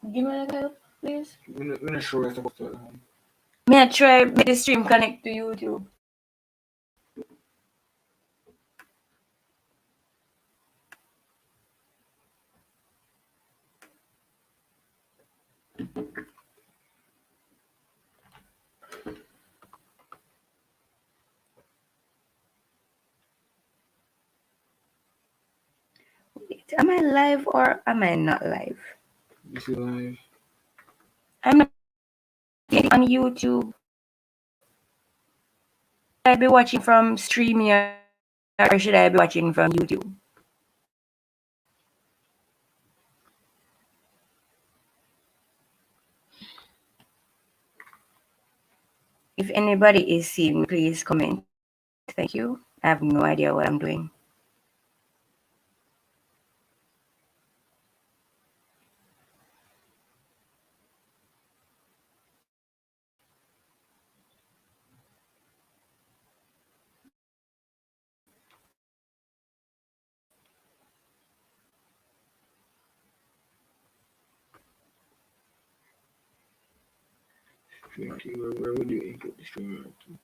Give me a help, please. We're not sure what's supposed to happen. May I try make the stream connect to YouTube? Wait, am I live or am I not live? This is live. I'm not on YouTube. Should I be watching from StreamYard or should I be watching from YouTube? If anybody is seeing me, please comment. Thank you. I have no idea what I'm doing. Where would you input the streamer to?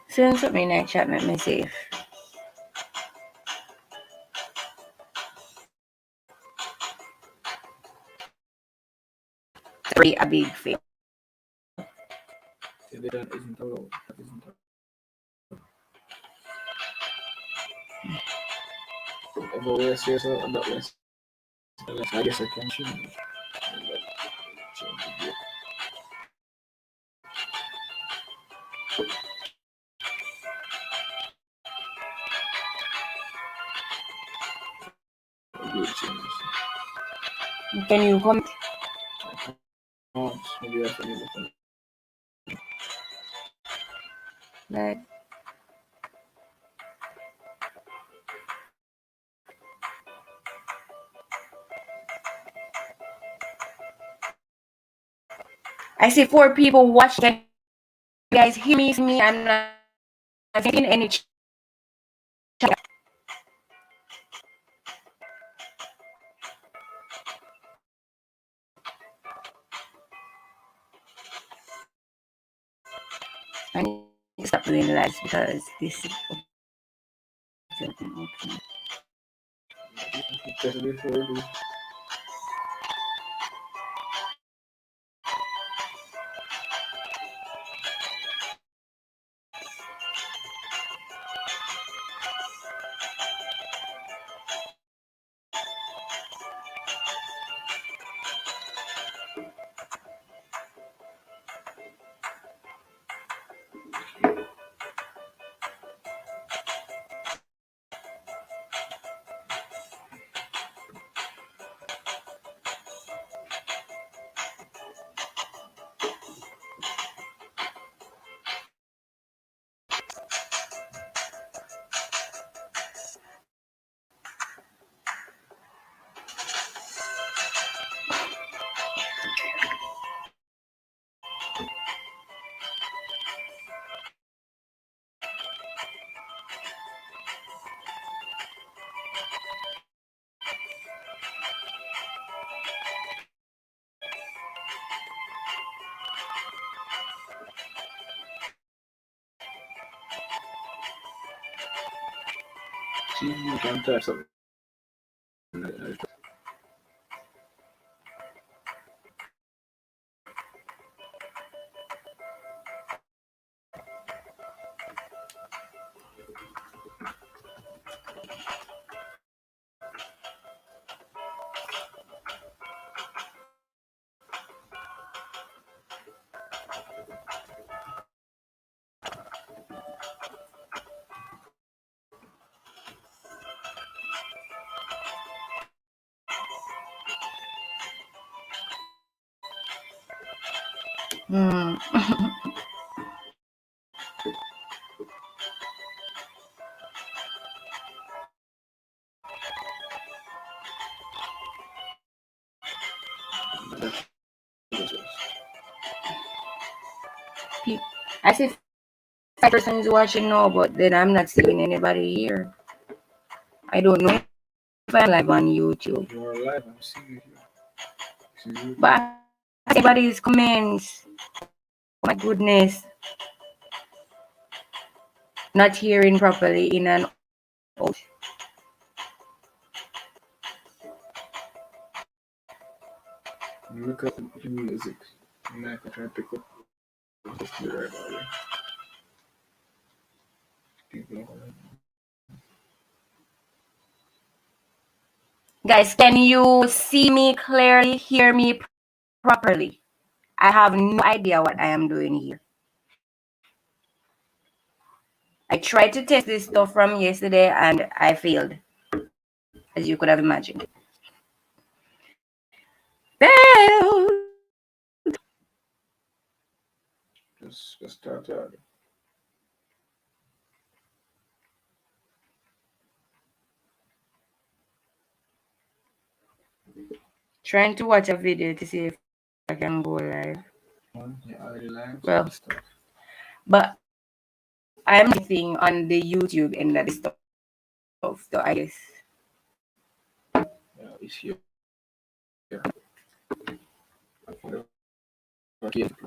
Send something in that chat, make me safe. Sorry, a big fail. That isn't allowed. That isn't allowed. But we'll see so that was. I guess I can change. Change it. Can you comment? Maybe I can look. Like, I see 4 people watching. Can you guys hear me? I'm not getting any chat. I need to stop doing lives because this is Just before we You can type something. I see 5 persons watching now, but then I'm not seeing anybody here. I don't know if I'm live on YouTube. You are live. I'm seeing you. But everybody's comments. Oh my goodness. Not hearing properly in and out. Look up the music. And I can try to pick up. Just do right away. Guys, can you see me clearly, hear me properly? I have no idea what I am doing here. I tried to test this stuff from yesterday and I failed, as you could have imagined. Failed. Just start out. Trying to watch a video to see if I can go live. Yeah, already live. Well, but I'm thing on the YouTube and that stuff. So I guess. Yeah, it's here. Yeah.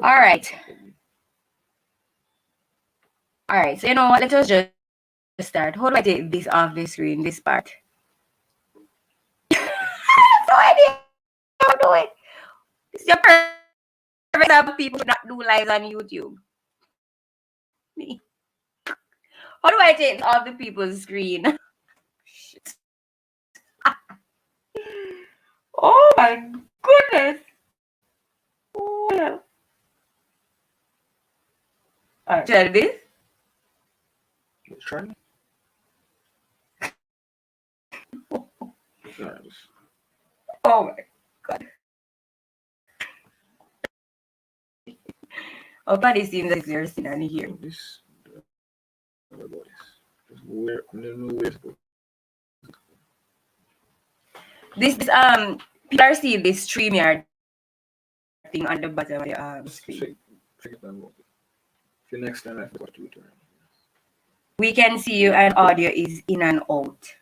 All right. All right. So you know what? Let us just start. How do I take this off the screen? This part. No idea how to do it. It's your perfect example. People should not do lives on YouTube. Me. How do I take this off the people's screen? Shit. Oh my goodness. Oh, yeah. All right. Should I do this? Let's try it. Oh my god. Oh, but it seems like there's none here. This. Just where This people are seeing this StreamYard thing on the bottom of the screen. The next time I forgot to return. We can see you and audio is in and out.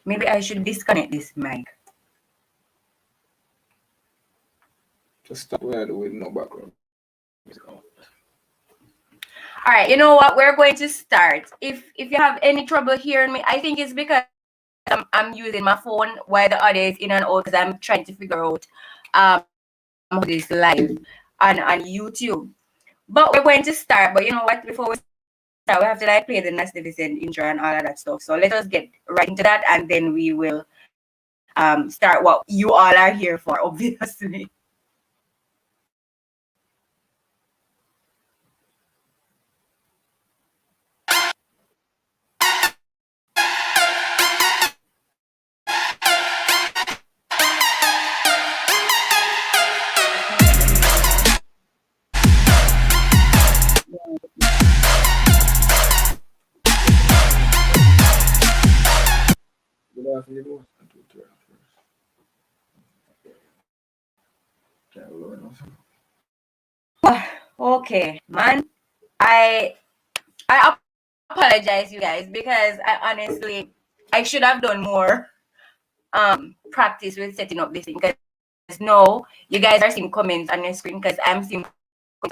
Maybe I should disconnect this mic. Just stop where with no background. All right, you know what? We're going to start. If you have any trouble hearing me, I think it's because I'm using my phone while the audio is in and out because I'm trying to figure out this live on YouTube. But we're going to start. But you know what? Before we start, we have to like play the Nasty Vicent intro and all of that stuff. So let us get right into that, and then we will start what you all are here for, obviously. Okay, man. I apologize, you guys, because I should have done more practice with setting up this thing. Because no, you guys are seeing comments on your screen because I'm seeing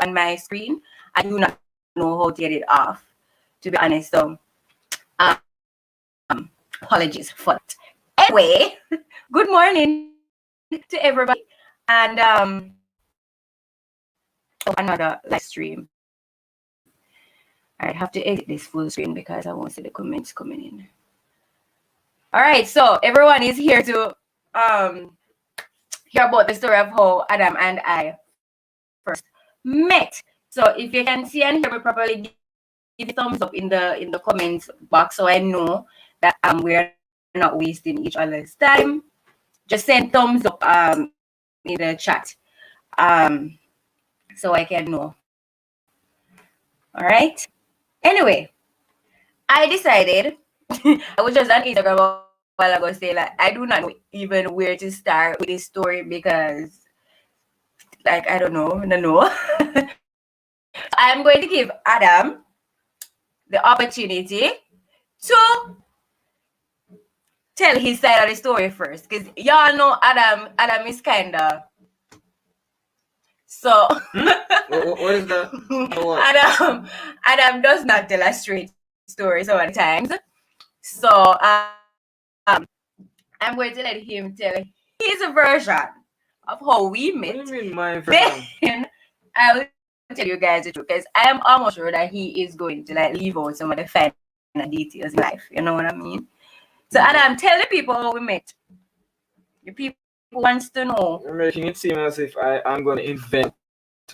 on my screen. I do not know how to get it off, to be honest. So Apologies for that. Anyway, good morning to everybody. And another live stream. I have to exit this full screen because I won't see the comments coming in. All right, so everyone is here to hear about the story of how Adam and I first met. So if you can see and hear me properly, give a thumbs up in the comments box so I know that we're not wasting each other's time. Just send thumbs up in the chat so I can know. All right. Anyway, I decided I was just on Instagram a while ago saying like I do not know even where to start with this story because like I don't know. I'm going to give Adam the opportunity to tell his side of the story first because y'all know Adam is kind of so What is that? What? Adam does not tell a straight story so many times. So I'm going to let him tell his version of how we met. What do you mean my version? Then I will tell you guys the truth because I am almost sure that he is going to like leave out some of the final details in life. You know what I mean? So Adam, tell the people how we met. The people wants to know. You're making it seem as if I'm going to invent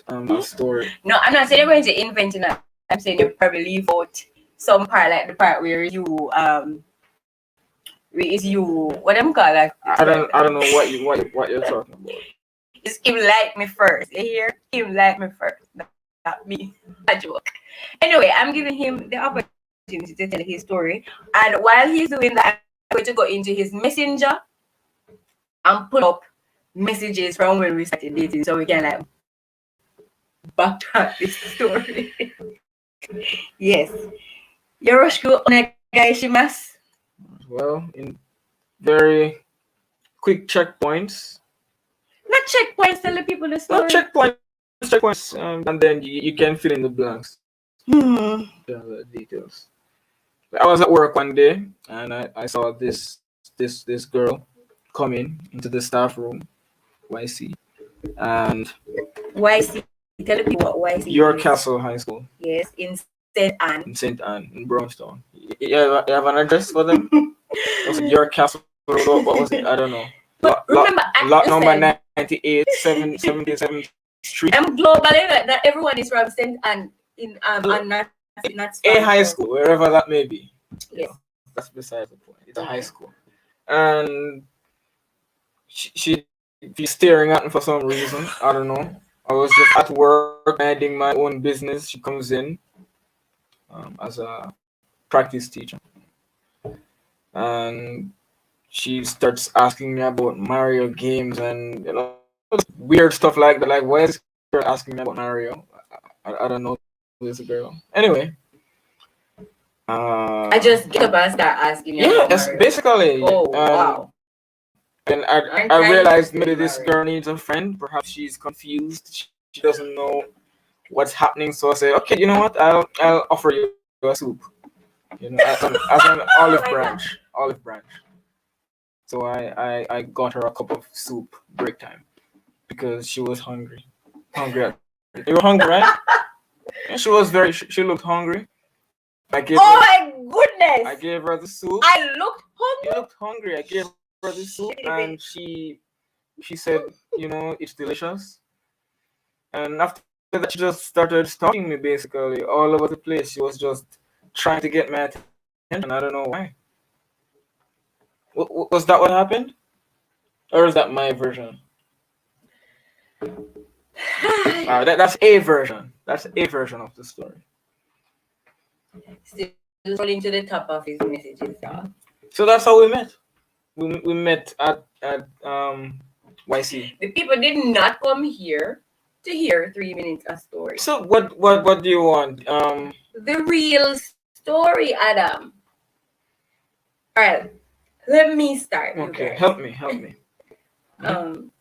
a story. No, I'm not saying you're going to invent it. I'm saying you probably leave out some part, like the part where you what am call like? I don't know what you're talking about. It's him like me first. You hear? Him like me first. Not me. A joke. Anyway, I'm giving him the opportunity to tell his story. And while he's doing that, I'm going to go into his messenger and pull up messages from when we started dating so we can like backtrack this story. Yes. Yoroshiku onegai shimasu. Well, in very quick checkpoints. Not checkpoints, tell the people the story. Not checkpoints, and then you can fill in the blanks. The details. I was at work one day and I saw this girl coming into the staff room, YC, and YC. Tell the people what YC Your is. Castle High School. Yes, in St. Anne. In St. Anne, in Brownstown. You have an address for them? Was it Your Castle? What was it? I don't know. But remember, lot number 98, 77th Street. I'm globally that everyone is from St. Anne in not a high school, wherever that may be. Yes. That's besides the point. It's a high school. And she's staring at me for some reason. I don't know. I was just at work minding my own business. She comes in as a practice teacher. And she starts asking me about Mario games and weird stuff like that. Like, why is this girl asking me about Mario? I don't know this girl. Anyway. I just get up and start asking you. Yeah, that's basically. Oh, wow. And I realized maybe this girl needs a friend. Perhaps she's confused. She doesn't know what's happening. So I say, okay, you know what? I'll offer you a soup. As an olive branch. So I got her a cup of soup break time because she was hungry. You were hungry, right? And she looked hungry. My goodness! I gave her the soup. I looked hungry. You looked hungry. I gave her the soup, and she said, it's delicious. And after that, she just started stalking me, basically, all over the place. She was just trying to get my attention. I don't know why. Was that what happened? Or is that my version? That's a version. That's a version of the story. Still scrolling to the top of his messages, y'all. So that's how we met. We met at YC. The people did not come here to hear 3 minutes of story. So what do you want? The real story, Adam. All right, let me start. Okay, help me. I'm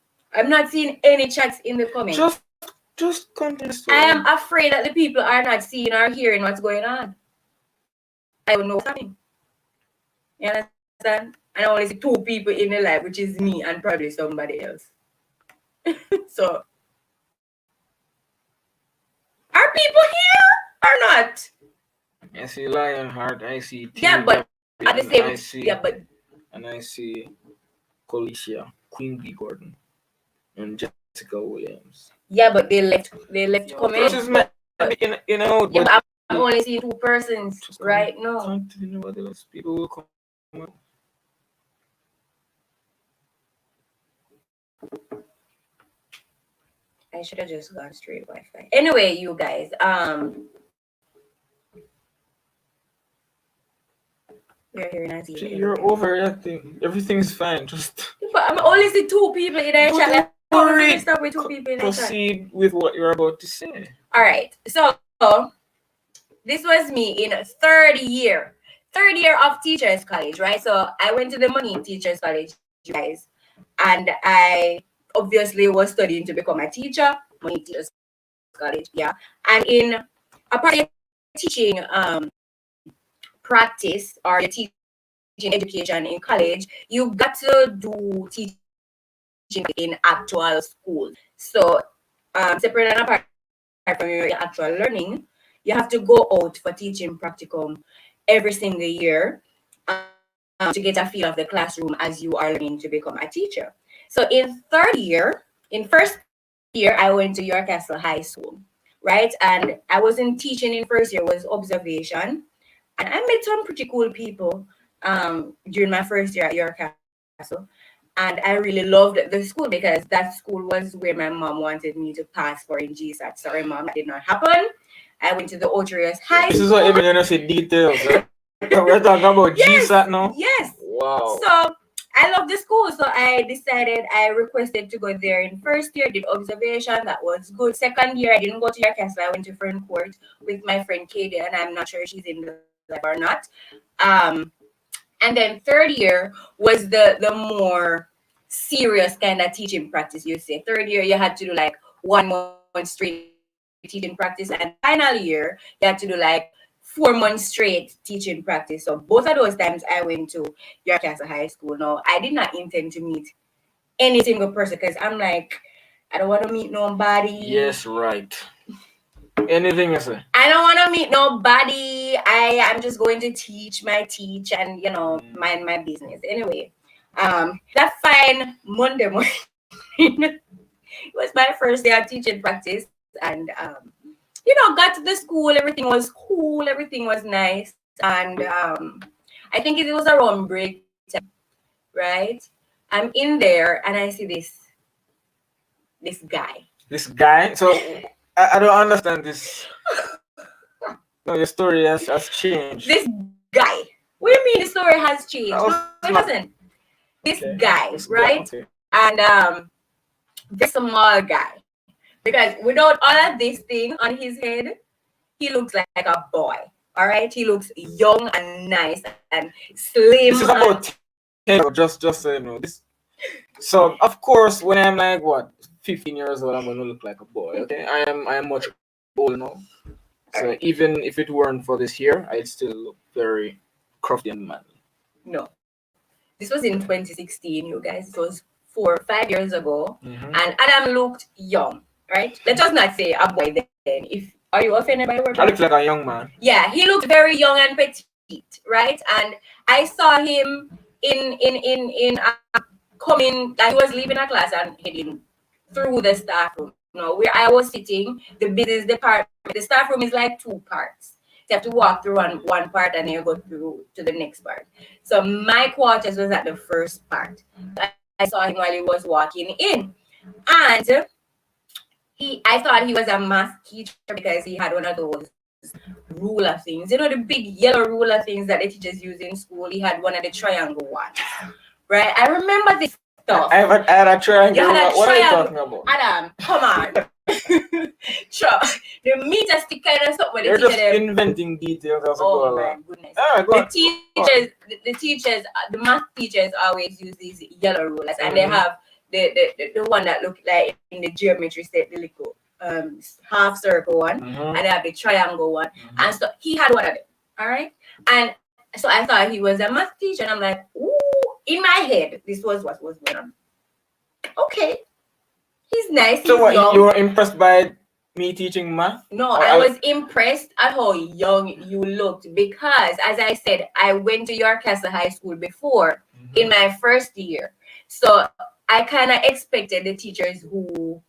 not seeing any chats in the comments. Just continue the story. I am afraid that the people are not seeing or hearing what's going on. I don't know what's happening. You understand? And I only see two people in the life, which is me and probably somebody else. So, are people here or not? I see Lionheart, I see Yeah, but at the same, I see, yeah, but and I see Colicia, Queen B Gordon, and Jessica Williams. yeah, but they left comment. Process my Yeah, but but I'm only seeing two persons just right now. can't tell you nobody else. People will come. I should have just gone straight Wi-Fi. Anyway, you guys, we're here in Asia. See, you're overreacting. Everything's fine. Just But I'm only see two people in the chat. Like, how are we start with two people in the chat? proceed with what you're about to say. All right. So this was me in third year of teachers college, right? So I went to the money teachers college, you guys, and I obviously was studying to become a teacher, money teachers college, yeah. And in a part of teaching practice or your teaching education in college, you got to do teaching in actual school. So separate and apart from your actual learning, you have to go out for teaching practicum every single year to get a feel of the classroom as you are learning to become a teacher. So in first year, I went to York Castle High School, right? And I wasn't teaching in first year, was observation. And I met some pretty cool people during my first year at York Castle. And I really loved the school because that school was where my mom wanted me to pass for in GSAT. Sorry, mom, that did not happen. I went to the Otrius High School. This is what even you say details. Right? We're talking about GSAT now. Yes. Wow. So I love the school. So I decided I requested to go there in first year, did observation. That was good. Second year, I didn't go to York Castle. I went to Fern Court with my friend Katie, and I'm not sure she's in the lab or not. And then third year was the more serious kind of teaching practice, you say. Third year, you had to do like 1 month straight teaching practice, and final year, you had to do like 4 months straight teaching practice. So both of those times I went to York Castle High School. Now, I did not intend to meet any single person because I'm like, I don't want to meet nobody. Yes, right. Anything you say? I don't want to meet nobody. I'm just going to teach and mind my business. Anyway, that fine Monday morning, it was my first day of teaching practice, and got to the school. Everything was cool. Everything was nice, and I think it was around break time, right? I'm in there, and I see this guy. This guy. So I don't understand this. No, your story has changed. This guy. What do you mean the story has changed? No, it hasn't. This guy, right? Okay. And this small guy. Because without all of this thing on his head, he looks like a boy. All right? He looks young and nice and slim. This is about 10, just so you know. So of course, when I'm like 15 years old, I'm gonna look like a boy. Okay, I am much older now. So even if it weren't for this hair, I'd still look very crafty and manly. No, this was in 2016, you guys. It was 4 or 5 years ago, and Adam looked young. Right? Let us not say a boy then. Are you offended by the word? I look like a young man. Yeah, he looked very young and petite, right? And I saw him in coming. Like he was leaving a class and heading through the staff room. Where I was sitting, the business department. The staff room is like 2 parts. You have to walk through one part and then you go through to the next part. So my quarters was at the first part. I saw him while he was walking in, and I thought he was a math teacher because he had one of those ruler things. The big yellow ruler things that the teachers use in school. He had one of the triangle ones. Right? I remember this stuff. I had a triangle. What are you triangle. talking about? Adam, come on. Sure. The meter stick kind of stuff. You're just inventing details as oh my goodness. The teachers, the math teachers always use these yellow rulers, and they have the one that look like in the geometry set, the little half circle one, and they have the triangle one, and so he had one of them. All right, and So I thought he was a math teacher, and I'm like, ooh, in my head, this was what was going on. Okay, he's nice, So he's what? young. You were impressed by me teaching math? No, Or I was impressed at how young you looked because, as I said, I went to York Castle High School before in my first year. So I kind of expected the teachers who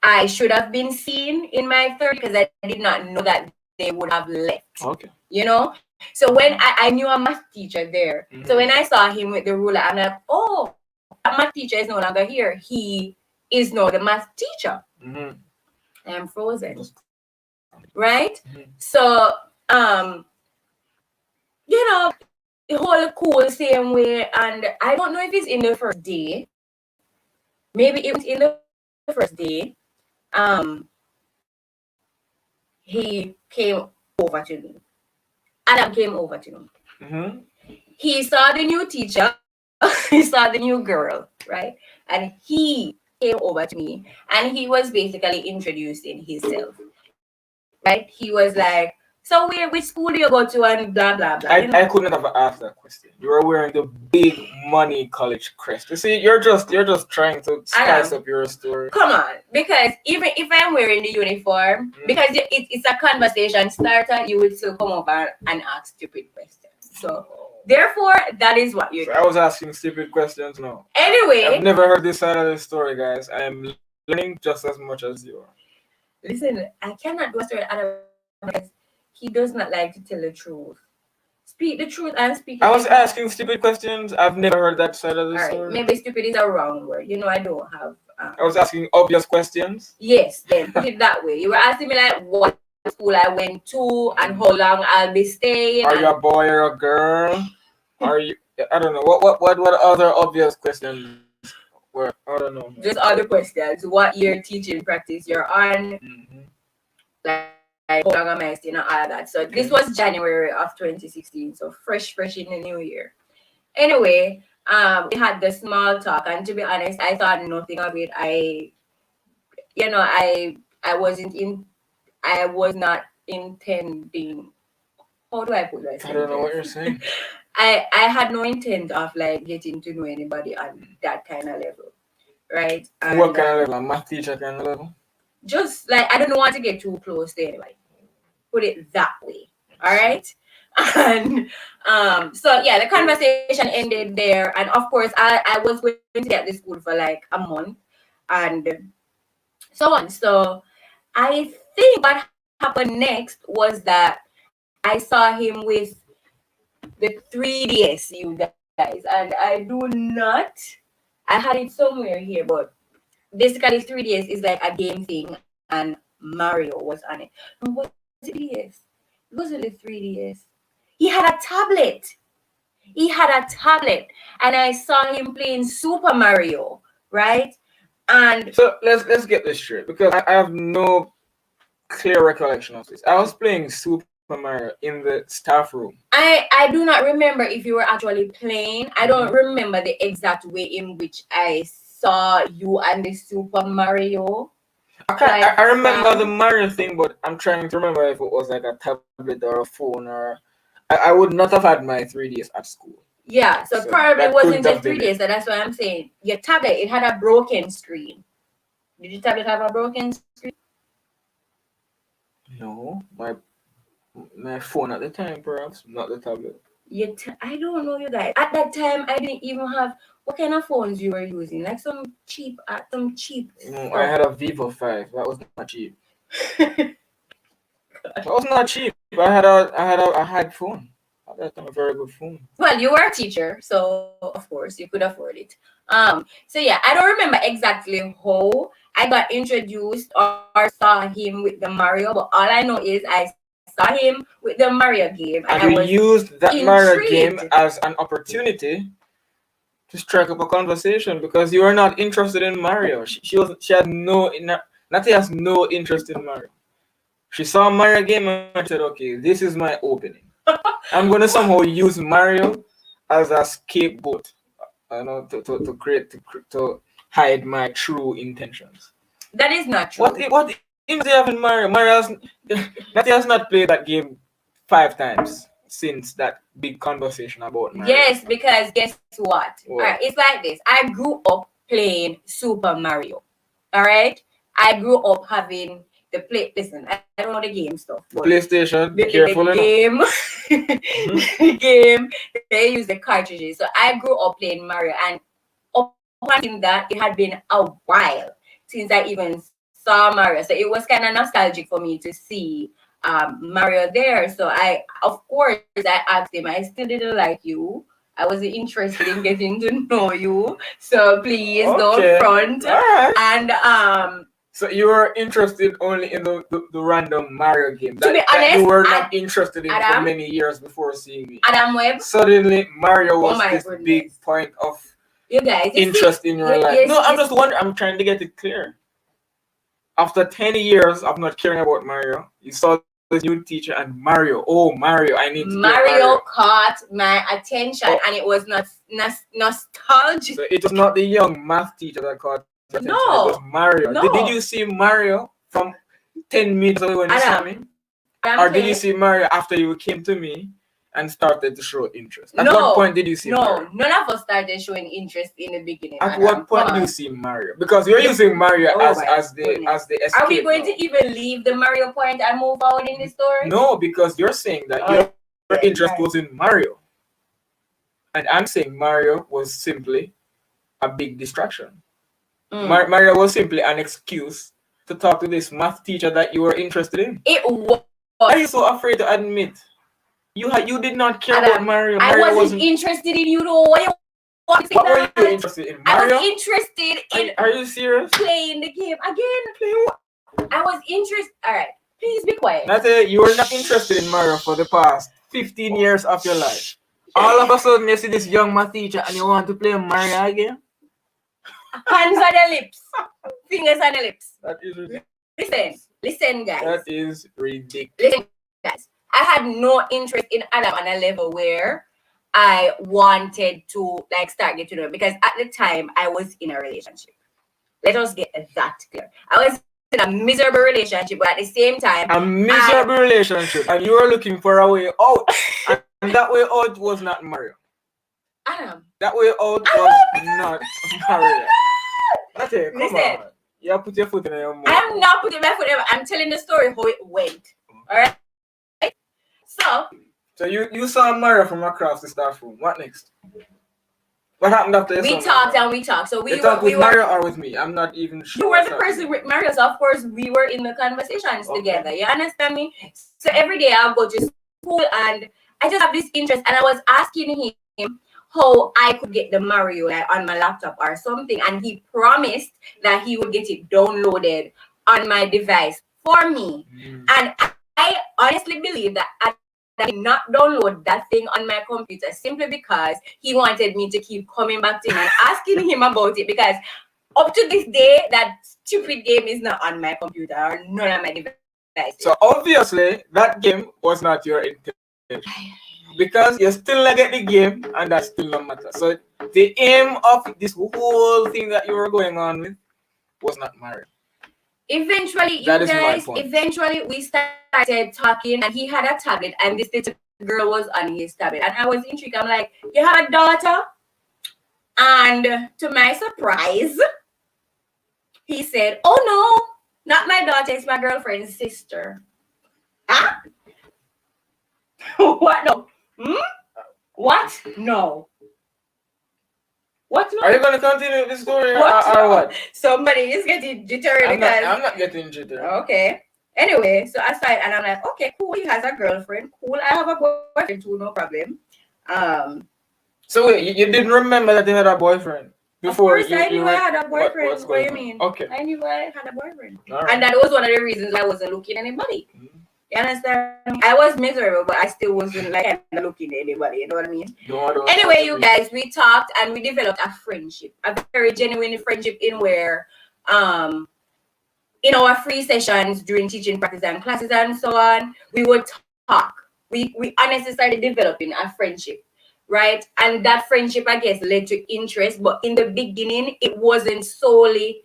I should have been seeing in my third because I did not know that they would have left. Okay. You know? So when I knew a math teacher there. So when I saw him with the ruler, I'm like, oh, that math teacher is no longer here. He is now the math teacher. I am frozen. Right? So, you know, the whole cool same way. And I don't know if it's in the first day. Maybe it was in the first day. He came over to me. Adam came over to me. He saw the new teacher. He saw the new girl, right? And he came over to me and he was basically introducing himself, right? He was like, so which school do you go to and blah, blah, blah. I couldn't have asked that question. You were wearing the big money college crest. You see, you're just trying to spice up your story. Come on, because even if I'm wearing the uniform, because it's a conversation starter, you would still come over and ask stupid questions. So therefore, that is what you do. I was asking stupid questions now. Anyway, I've never heard this side of the story, guys. I am learning just as much as you are. Listen, I cannot do a story because he does not like to tell the truth. Speak the truth and speak. I was asking stupid questions. I've never heard that side of the story. Maybe stupid is a wrong word. You know, I don't have. I was asking obvious questions. Yes, then put it that way. You were asking me like what school I went to and how long I'll be staying. Are you a boy or a girl? Are you? I don't know. What other obvious questions were? I don't know. Just other questions. What year teaching practice you're on? Like how long am I staying and all of that. So this was January of 2016. So fresh in the new year. Anyway, we had the small talk, and to be honest, I thought nothing of it. I was not intending. How do I put that? I don't know what you're saying. I had no intent of like getting to know anybody on that kind of level, right? And, what kind of level? A math teacher kind of level? Just like I don't want to get too close to anybody. Put it that way. All right. And so yeah, the conversation ended there. And of course, I was going to get the school for like a month and so on. So I think what happened next was that I saw him with the 3DS, you guys, and I had it somewhere here, but basically 3DS is like a game thing and Mario was on it. And what was it? It wasn't the 3DS. He had a tablet. And I saw him playing Super Mario, right? And so let's get this straight because I have no clear recollection of this. I was playing Super Mario in the staff room. I do not remember if you were actually playing. I don't remember the exact way in which I saw you and the Super Mario. I remember the Mario thing, but I'm trying to remember if it was like a tablet or a phone or I would not have had my 3DS at school. Yeah, so probably wasn't the 3DS. So that's what I'm saying. Your tablet, it had a broken screen. Did your tablet have a broken screen? No, my phone at the time, perhaps not the tablet. I don't know, you guys. At that time, I didn't even have what kind of phones you were using. Like some cheap. No, I had a Vivo 5. That was not cheap. That was not cheap. I had a high phone. At that time, a very good phone. Well, you were a teacher, so of course you could afford it. So yeah, I don't remember exactly how I got introduced or saw him with the Mario, but all I know is I saw him with the Mario game, and I used that Mario game as an opportunity to strike up a conversation because you were not interested in Mario. Natay has no interest in Mario. She saw a Mario game and said, "Okay, this is my opening. I'm gonna somehow use Mario as a scapegoat, to hide my true intentions." That is not true. What do you have in Mario? Natay has not played that game 5 times. since that big conversation about Mario? Yes, because guess what? What? All right, it's like this. I grew up playing Super Mario. All right? I grew up having the play. Listen, I don't know the game stuff. But PlayStation, be the careful enough. game, the game, they use the cartridges. So I grew up playing Mario, and up until that, it had been a while since I even saw Mario. So it was kind of nostalgic for me to see Mario there. So of course, I asked him. I still didn't like you. I wasn't interested in getting to know you. So please don't front. All right. And So you were interested only in the random Mario game to be that honest, you were not interested in for many years before seeing me. Adam Webb. Suddenly, Mario was my this goodness. big point of You guys, interest in your life. No, I'm just wondering. I'm trying to get it clear. After 10 years of not caring about Mario, you saw this new teacher and Mario. Oh, Mario! I need to Mario caught my attention, and it was not nostalgic. So it was not the young math teacher that caught your attention. No, it was Mario. No. Did you see Mario from 10 minutes away when you saw me? Or did you see Mario after you came to me and started to show interest? At what point did you see Mario? None of us started showing interest in the beginning. At what point do you see Mario? Because you're using Mario as the escape. Are we going to even leave the Mario point and move forward in the story? No, because you're saying that your interest was in Mario. And I'm saying Mario was simply a big distraction. Mario was simply an excuse to talk to this math teacher that you were interested in. It was. Why are you so afraid to admit? You did not care about Mario. I wasn't interested in you though. What were you interested in? Mario? I was interested in. Are you serious? Playing the game again. Playing what? I was interested. All right, please be quiet. Natay, you were not interested in Mario for the past 15 years of your life. All of a sudden, you see this young math teacher and you want to play Mario again? Hands on the lips, fingers on the lips. That is ridiculous. Listen, guys. That is ridiculous. Listen, guys. I had no interest in Adam on a level where I wanted to start getting to know him, because at the time I was in a relationship. Let us get that clear. I was in a miserable relationship, but at the same time, a miserable relationship, and you were looking for a way out, and that way out was not Mario. Adam. That way out was not Mario. Natay, come on. You put your foot in your mouth. I'm not putting my foot in. I'm telling the story how it went. All right. So you saw Mario from across the staff room. What next? What happened after we talked and we talked? So we talked with Mario or with me? I'm not even sure. You were the person with Mario, so of course we were in the conversations together. You understand me? So every day I'll go to school and I just have this interest, and I was asking him how I could get the Mario on my laptop or something, and he promised that he would get it downloaded on my device for me. And I honestly believe that I did not download that thing on my computer simply because he wanted me to keep coming back to him and asking him about it, because up to this day that stupid game is not on my computer or none of my devices. So obviously that game was not your intention, because you still not get the game and that still not matter. So the aim of this whole thing that you were going on with was not Mario. Eventually, we started talking, and he had a tablet, and this little girl was on his tablet, and I was intrigued. I'm like, "You have a daughter?" And to my surprise, he said, "Oh no, not my daughter. It's my girlfriend's sister." Huh? What? No. What? No. What? Are you going to continue the story or what? Somebody is getting jittery I'm not getting jittery. Okay. Anyway, so I started, and I'm like, okay, cool. He has a girlfriend. Cool. I have a boyfriend too. No problem. So wait, you didn't remember that you had a boyfriend before? Of course, I knew I had a boyfriend. What do you mean? Okay. I knew I had a boyfriend, right. And that was one of the reasons I wasn't looking at anybody. You understand? I was miserable, but I still wasn't looking at anybody. You know what I mean? No, anyway, you guys, we talked and we developed a friendship, a very genuine friendship, in where, in our free sessions during teaching practice and classes and so on, we would talk. We honestly started developing a friendship, right? And that friendship, I guess, led to interest. But in the beginning, it wasn't solely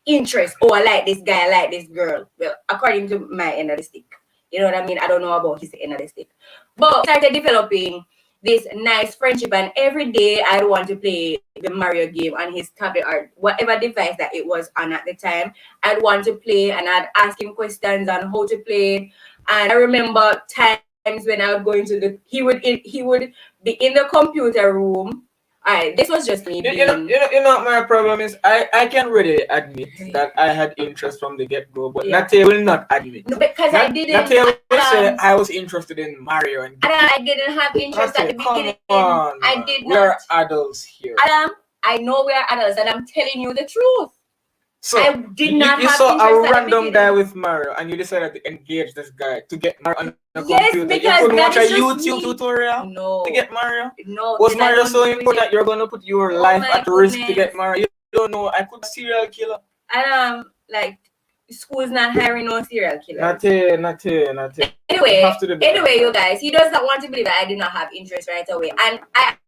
interest. Oh, I like this guy, I like this girl. Well, according to my end of the stick, You know what I mean? I don't know about his end of the stick. But we started developing this nice friendship, and every day I'd want to play the Mario game on his tablet or whatever device that it was on at the time. I'd want to play, and I'd ask him questions on how to play. And I remember times when I would go into he would be in the computer room. Alright, this was just me being... You know, my problem is I can really admit that I had interest from the get-go, but Natay will not admit. No, because I didn't. Natay will say I was interested in Mario, and I didn't have interest Natay, at the beginning. Come on, I did not. We're adults here. Adam, I know we are adults, and I'm telling you the truth. So I did not you have saw interest a at the random beginning. guy with Mario, and you decided to engage this guy to get Mario on the Yes, computer. because You couldn't that watch a is just YouTube me. tutorial No. to get Mario. No. Was because I Mario don't so do important it. that you're gonna put your Oh life my at risk to goodness. get Mario? You don't know. I could serial killer. Like school's not hiring no serial killer. Natay. Anyway, you guys, he does not want to believe that I did not have interest right away, and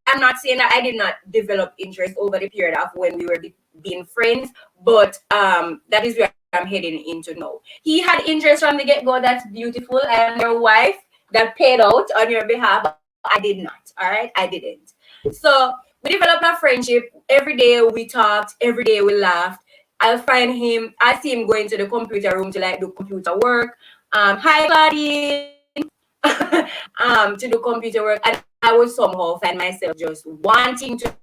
I'm not saying that I did not develop interest over the period of when we were being friends, but that is where I'm heading into now. He had interest from the get-go. That's beautiful. I am your wife that paid out on your behalf. But I did not. All right, I didn't. So we developed a friendship. Every day we talked. Every day we laughed. I see him going to the computer room to like do computer work. Hi, Claudine. To do computer work, and I would somehow find myself just wanting to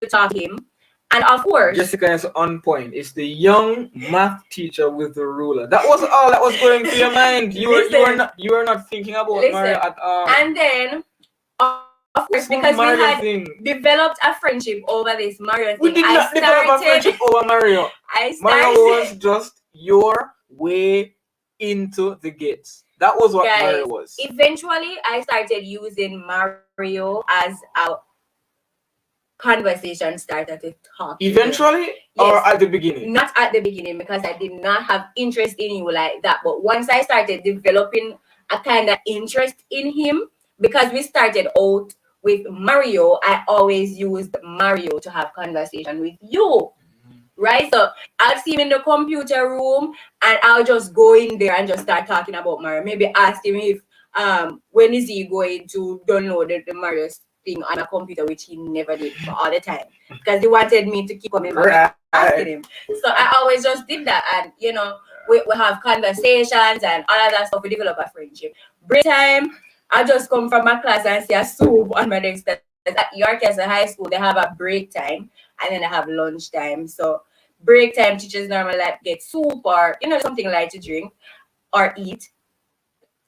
talk to him. And of course, Jessica is on point. It's the young math teacher with the ruler. That was all that was going through your mind. You were not thinking about Mario at all. And then, of course, because we had developed a friendship over this Mario thing. We did not develop a friendship over Mario. Mario was just your way into the gates. That was what Mario was. Eventually, I started using Mario as a conversation starter to talk. Eventually, or at the beginning? Not at the beginning, because I did not have interest in you like that. But once I started developing a kind of interest in him, because we started out with Mario, I always used Mario to have conversation with you. Right? So I'll see him in the computer room, and I'll just go in there and just start talking about Mario. Maybe ask him if when is he going to download the Mario thing on a computer, which he never did for all the time, because he wanted me to keep coming back asking him. So I always just did that, and you know, we have conversations and all of that stuff. We develop a friendship. Break time, I just come from my class and see a soup on my desk. At York as a high school, they have a break time and then they have lunch time. So break time, teachers normally like get soup or something light to drink or eat.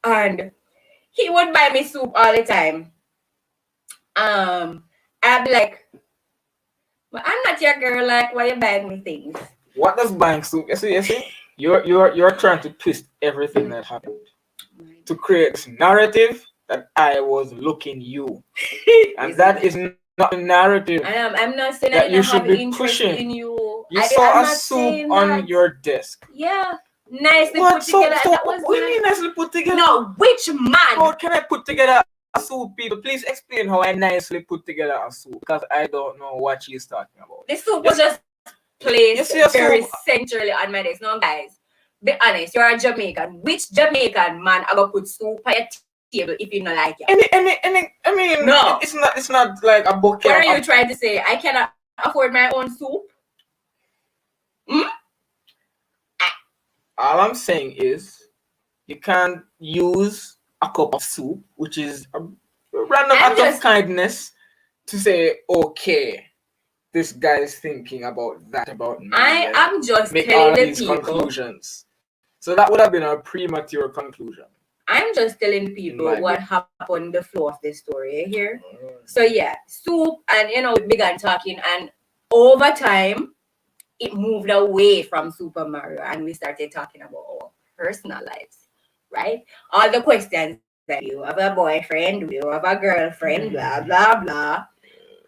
And he would buy me soup all the time. I'd be like, well, I'm not your girl, like, why you buying me things? What does buying soup? You see? You're trying to twist everything that happened to create this narrative that I was looking you. And that is not the narrative. I'm not saying that I you should have be interest pushing. In you. You saw a soup on your desk. Yeah. Nicely put together. So what do you mean nicely put together? No, which man? How can I put together a soup, people? Please explain how I nicely put together a soup, because I don't know what she's talking about. The soup was just placed very centrally on my desk. No, guys, be honest, you're a Jamaican. Which Jamaican man I gonna put soup on your table if you don't like it? I mean, no, it's not like a bouquet. What are you trying to say? I cannot afford my own soup? All I'm saying is you can't use a cup of soup, which is a random act of kindness, to say, okay, this guy is thinking about that about me. I am just make telling all the these people. Conclusions. So that would have been a premature conclusion. I'm just telling people what happened on the flow of the story here. So yeah, soup, and we began talking, and over time it moved away from Super Mario, and we started talking about our personal lives, right? All the questions that you have a boyfriend, do you have a girlfriend, blah blah blah.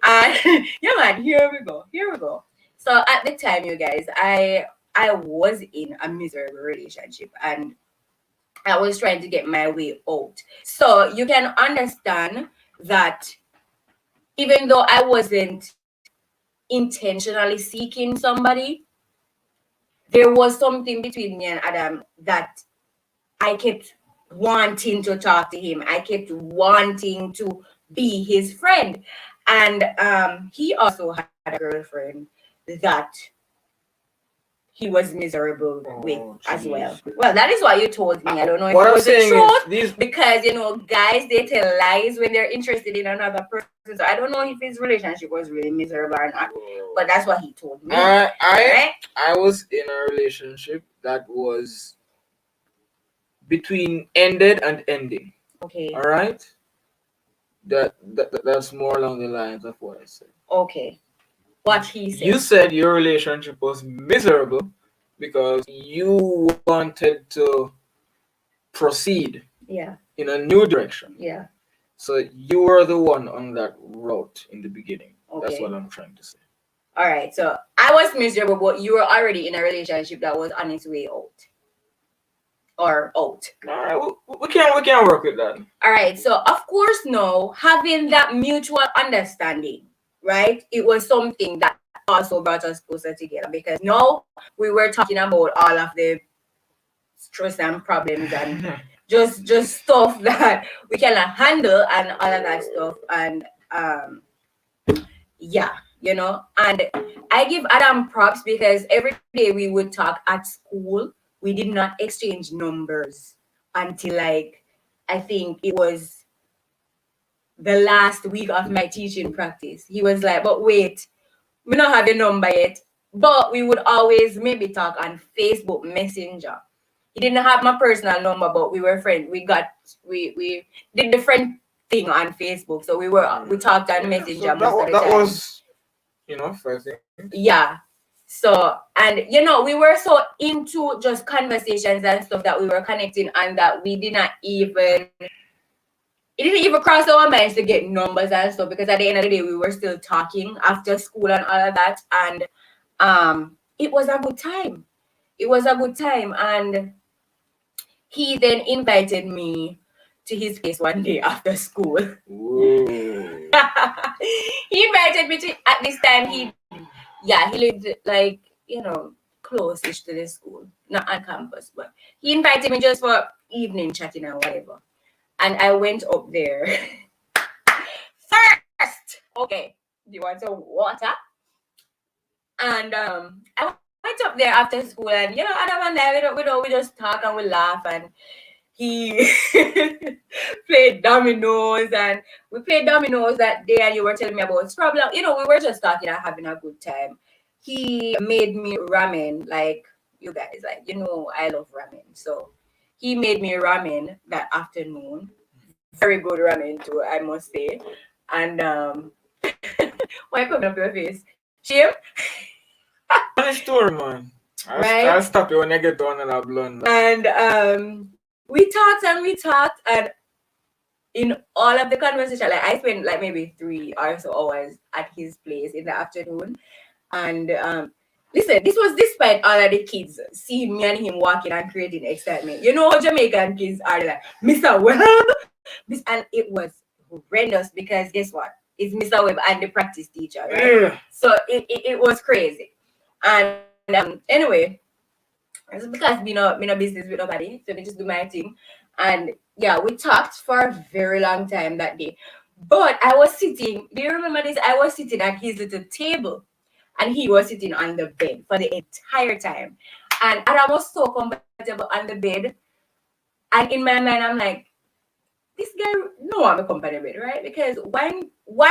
And yeah, man, here we go. So at the time, you guys, I was in a miserable relationship, and I was trying to get my way out. So you can understand that even though I wasn't intentionally seeking somebody, there was something between me and Adam that I kept wanting to talk to him. I kept wanting to be his friend. And he also had a girlfriend that he was miserable with as well. Well, that is what you told me. I don't know if What it I'm was the saying truth is these. because guys, they tell lies when they're interested in another person. So I don't know if his relationship was really miserable or not, but that's what he told me. I was in a relationship that was between ended and ending. Okay. All right. That's more along the lines of what I said. Okay. What he said. You said your relationship was miserable because you wanted to proceed in a new direction. Yeah. So you were the one on that route in the beginning. That's Okay. what I'm trying to say. All right. So I was miserable, but you were already in a relationship that was on its way out. Or out. All right, we can work with that. All right. So of course, no, having that mutual understanding, right? It was something that also brought us closer together because now we were talking about all of the stress and problems and just stuff that we cannot handle and all of that stuff. And yeah, and I give Adam props because every day we would talk at school. We did not exchange numbers until like I think it was the last week of my teaching practice. He was like, but wait, we don't have your number yet. But we would always maybe talk on Facebook Messenger. He didn't have my personal number, but we were friends. We did the friend thing on Facebook. So we talked on Messenger So most of the that time. was first thing. Yeah. So, and we were so into just conversations and stuff that we were connecting and that we did not even, it didn't even cross our minds to get numbers and stuff because at the end of the day, we were still talking after school and all of that. And it was a good time. It was a good time. And he then invited me to his place one day after school. Whoa. He invited me to, at this time, he lived like, close-ish to the school, not on campus, but he invited me just for evening chatting or whatever. And I went up there. First, okay, do you want some water? And I went up there after school, and Adam and I, we just talk and we laugh, and he played dominoes, and we played dominoes that day, and you were telling me about Scrabble. We were just talking and having a good time. He made me ramen, like you guys, like I love ramen, so he made me ramen that afternoon. Very good ramen too, I must say. And why coming up your face? Shame? Funny story, man. Right? I'll stop you when I get to another blonde. And we talked, and in all of the conversation, like I spent like maybe 3 or so hours at his place in the afternoon. And listen, this was despite all of the kids seeing me and him walking and creating excitement. You know how Jamaican kids are like, Mr. Webb? And it was horrendous because guess what? It's Mr. Webb and the practice teacher, right? Yeah. So it was crazy. And anyway, it's because me no business with nobody, so me just do my thing. And yeah, we talked for a very long time that day. But I was sitting, do you remember this? I was sitting at his little table and he was sitting on the bed for the entire time. And Adam was so comfortable on the bed. And in my mind, I'm like, this guy know I'm a company bed, right? Because why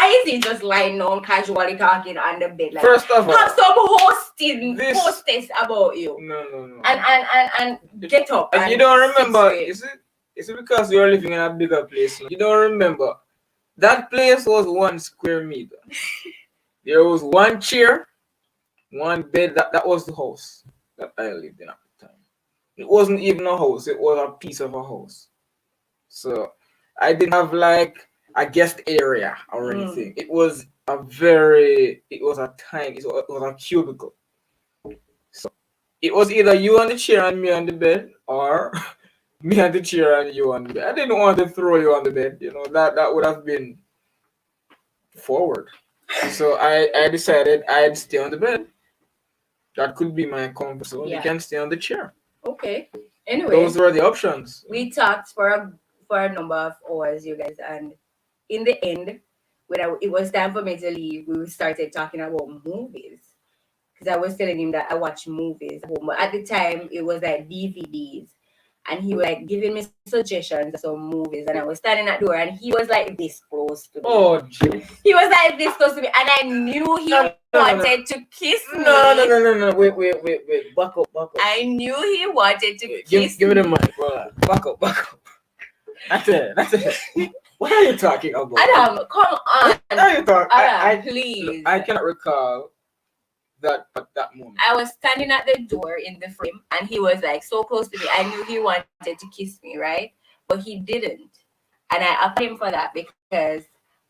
is he just lying down casually talking on the bed? Like, First of all, have some hostess about you. No. And get up. And you don't remember, is it because you're living in a bigger place? You don't remember. That place was 1 square meter. There was 1 chair, 1 bed. That was the house that I lived in at the time. It wasn't even a house, it was a piece of a house. So I didn't have like a guest area or anything. It was a cubicle. So it was either you on the chair and me on the bed, or me on the chair and you on the bed. I didn't want to throw you on the bed, that would have been forward. So I decided I'd stay on the bed. That could be my comfort zone. You can stay on the chair. Okay. Anyway, those were the options. we talked for a number of hours, you guys, and in the end, it was time for me to leave, we started talking about movies. Because I was telling him that I watch movies at home. But at the time, it was like DVDs. And he was like giving me suggestions of some movies. And I was standing at the door and he was like this close to me. Oh, jeez. He was like this close to me. And I knew he wanted to kiss me. No. Wait. Back up. I knew he wanted to kiss me. Give me the mic. Back up. That's it. What are you talking about? Adam, come on. What are you talking? Adam, please. I cannot recall that moment. I was standing at the door in the frame and he was like so close to me. I knew he wanted to kiss me, right? But he didn't. And I upped him for that because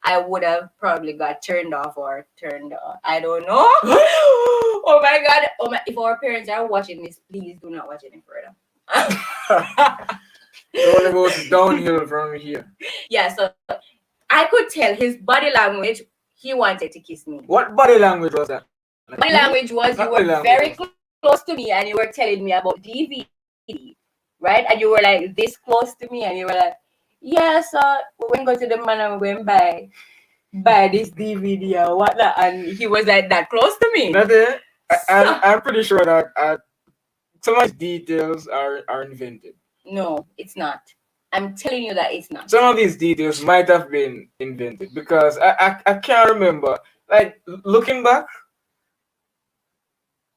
I would have probably got turned off or turned on. I don't know. Oh my God. If our parents are watching this, please do not watch any further. It only goes downhill from here. Yeah, so I could tell his body language, he wanted to kiss me. What body language was that? Body language was you were very close to me and you were telling me about DVD, right? And you were like this close to me and you were like, yeah, so we're going to go to the man and we're going to buy this DVD or whatnot. And he was like that close to me. I'm pretty sure that some of these details are invented. No, it's not. I'm telling you that it's not. Some of these details might have been invented because I can't remember. Like, looking back,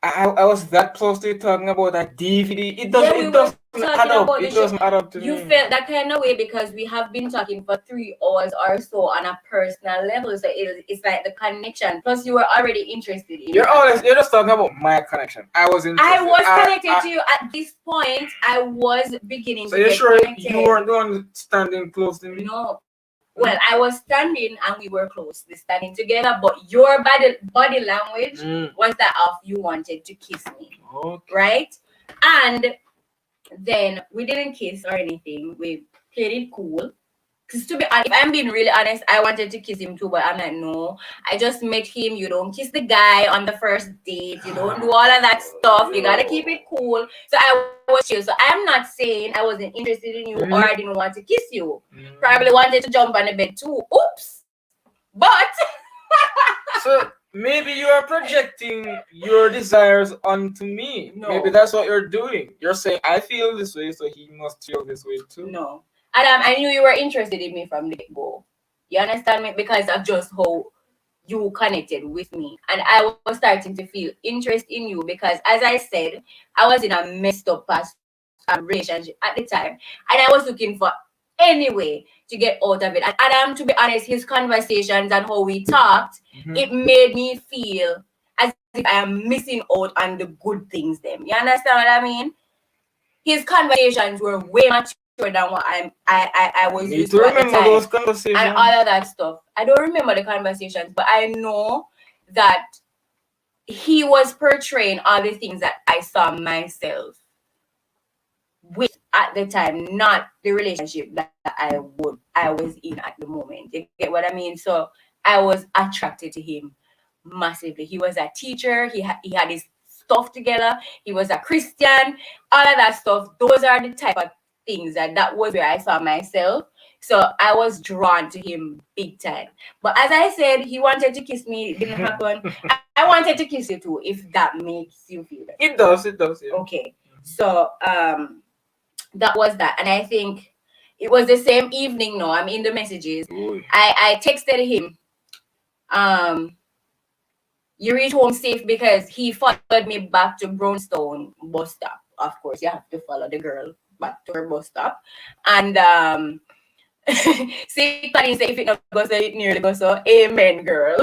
I was that close to talking about that DVD. It doesn't add up to me. You felt that kind of way because we have been talking for 3 hours or so on a personal level. So it's like the connection. Plus, you were already interested in You're just talking about my connection. I was connected to you at this point. I was beginning to get connected. You weren't the one standing close to me? No. Well, I was standing and we were closely standing together, but your body language was that of you wanted to kiss me. Okay. Right? And then we didn't kiss or anything. We played it cool. Because to be honest, if I'm being really honest, I wanted to kiss him too, but I'm like, no. I just met him. You don't kiss the guy on the first date. You don't do all of that stuff. You gotta keep it cool. So I was chill. So I'm not saying I wasn't interested in you or I didn't want to kiss you. Probably wanted to jump on the bed too. Oops. But so maybe you are projecting your desires onto me. No. Maybe that's what you're doing. You're saying I feel this way, so he must feel this way too. No. Adam, I knew you were interested in me from the get-go. You understand me? Because of just how you connected with me. And I was starting to feel interest in you because, as I said, I was in a messed up past relationship at the time. And I was looking for any way to get out of it. And Adam, to be honest, his conversations and how we talked, it made me feel as if I am missing out on the good things them. You understand what I mean? His conversations were way much than what I was used to remember those conversations and all of that stuff. I don't remember the conversations, but I know that he was portraying all the things that I saw myself with at the time, not the relationship that I was in at the moment. You get what I mean? So I was attracted to him massively. He was a teacher. He had his stuff together. He was a Christian. All of that stuff. Those are the type of things that was where I saw myself. So I was drawn to him big time. But as I said, he wanted to kiss me. It didn't happen. I wanted to kiss you too, if that makes you feel better. It does, yeah. Okay. So that was that. And I think it was the same evening now. I'm in the messages. I texted him. You reach home safe because he followed me back to Brownstone bus stop. Of course, you have to follow the girl back to her bus stop. And see, Claudine say if it not goes so it nearly goes so amen, girl.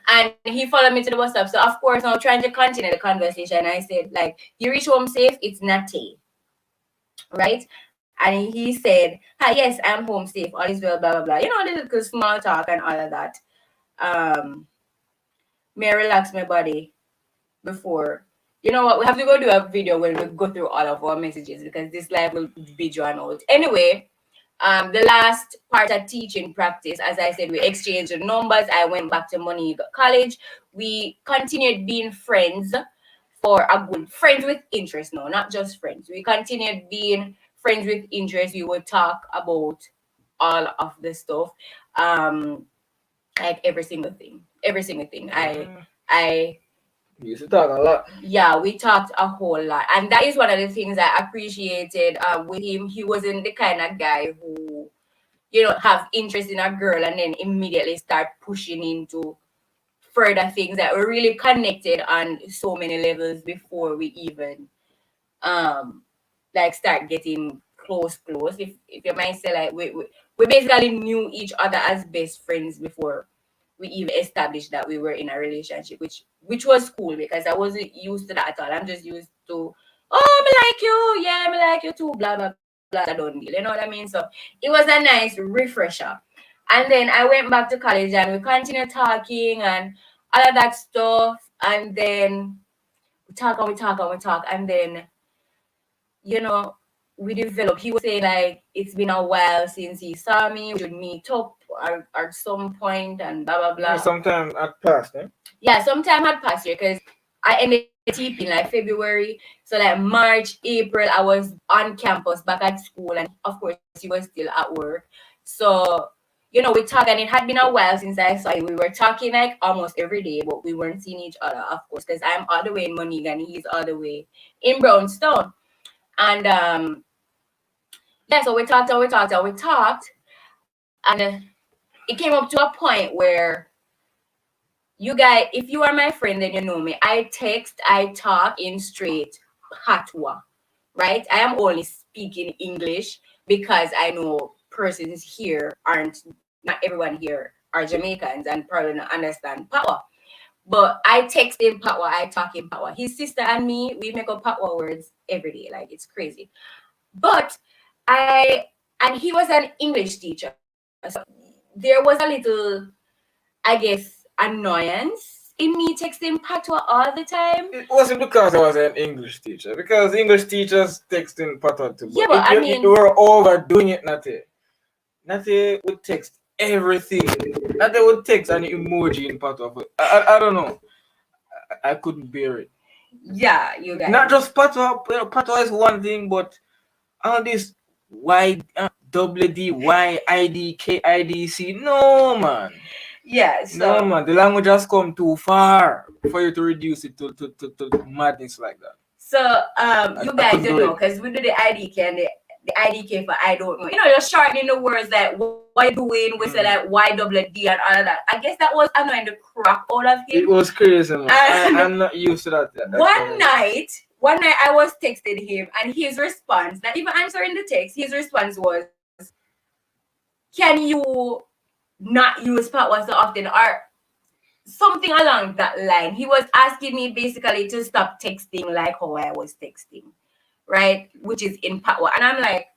And he followed me to the bus stop. So of course I'm trying to continue the conversation. I said, like, you reach home safe, it's Natay. Right? And he said, hi, yes, I'm home safe, all is well, blah blah blah. You know, the little small talk and all of that. May I relax my body before. You know what? We have to go do a video when we go through all of our messages because this live will be drawn out. Anyway, the last part of teaching practice, as I said, we exchanged numbers. I went back to Montego College. We continued being friends for a good friends with interest. No, not just friends. We continued being friends with interest. We would talk about all of the stuff, like every single thing. I We used to talk a lot. Yeah, we talked a whole lot, and that is one of the things I appreciated with him. He wasn't the kind of guy who, have interest in a girl and then immediately start pushing into further things. That we're really connected on so many levels before we even like start getting close. If you might say, like, we basically knew each other as best friends before we even established that we were in a relationship, which was cool because I wasn't used to that at all. I'm just used to, oh, me like you, yeah, me like you too, blah blah blah, don't deal. You know what I mean? So it was a nice refresher. And then I went back to college and we continued talking and all of that stuff. And then we talk and we talk and we talk. And then, we developed. He was saying, like, it's been a while since he saw me. We should meet up at some point and blah blah blah. Sometime had passed, eh? Yeah, sometime had passed here because I ended TP in like February. So like March, April, I was on campus back at school, and of course he was still at work. So we talked, and it had been a while since I saw him. We were talking like almost every day, but we weren't seeing each other, of course, because I'm all the way in Monegan, he's all the way in Brownstone. And so we talked and we talked and we talked, and it came up to a point where, you guys, if you are my friend, then you know me. I text, I talk in straight patois, right? I am only speaking English because I know persons here not everyone here are Jamaicans and probably not understand patois. But I text in patois, I talk in patois. His sister and me, we make up patois words every day. Like, it's crazy. But and he was an English teacher. So there was a little, I guess, annoyance in me texting patois all the time. It wasn't because I was an English teacher, because English teachers text in patois too. Yeah, but you were overdoing it, Natay. Natay would text everything. Natay would text an emoji in patois. I don't know. I couldn't bear it. Yeah, you guys. Not just patois. Patois is one thing, but all this YWDYIDKIDC. No, man. Yeah, so No, man. The language has come too far for you to reduce it to madness like that. So you guys don't know, because we do the IDK and the IDK for I don't know. You're shortening the words like what you doing, we say like YWD and all of that. I guess that was annoying the crap out of him. It was crazy, man. I'm not used to that. One night I was texting him, and his response, not even answering the text, his response was, can you not use patois so often, or something along that line. He was asking me basically to stop texting like how I was texting, right? Which is in patois. And I'm like,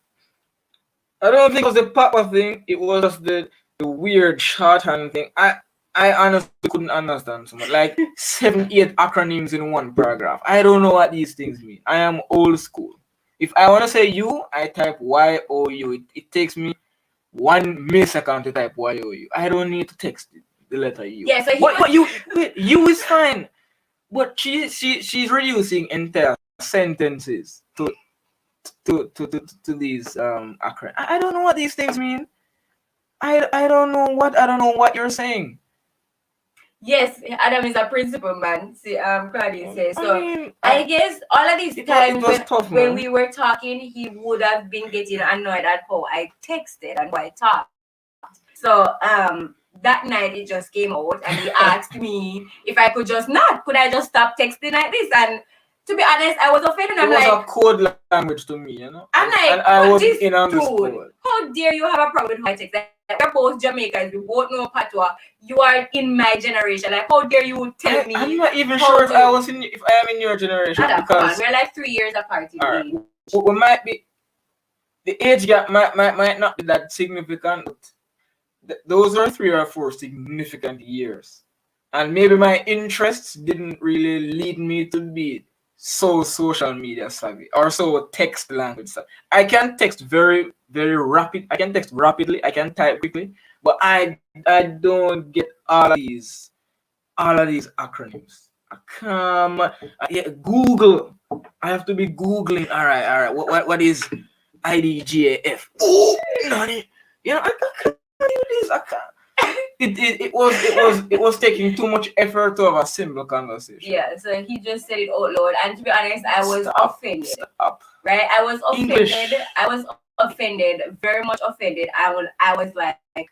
I don't think it was the patois thing. It was just the weird shorthand thing. I honestly couldn't understand so much. Like 7-8 acronyms in one paragraph. I don't know what these things mean. I am old school. If I want to say you, I type YOU. It takes me 1 millisecond to type YOU. I don't need to text the letter U. Yeah, so you is fine. But she's reducing entire sentences to these acronyms. I don't know what these things mean. I don't know what you're saying. Yes, Adam is a principal man. See, Claudia says so. I guess all of these times when we were talking, he would have been getting annoyed at how I texted and how I talked. So that night it just came out, and he asked me if I could I just stop texting like this? And to be honest, I was offended. It was a code language to me, I'm like, and I was in on this code. How dare you have a problem with how I text? We're both Jamaicans. We both know patois. You are in my generation. Like, how dare you tell me? I'm not even sure if I am in your generation, because we're like 3 years apart in age. We might be. The age gap might not be that significant. But those are 3 or 4 significant years, and maybe my interests didn't really lead me to be so social media savvy or so text language savvy. I can text very, very rapid. I can text rapidly. I can type quickly, but I don't get all of these acronyms. Yeah, Google. I have to be googling. All right. What is IDGAF? Oh, nani. I can't do this. I can't. It was taking too much effort to have a simple conversation. Yeah, so he just said it out loud, and to be honest, I was offended. Stop. Right? I was offended. English. I was offended, very much offended. I was like, I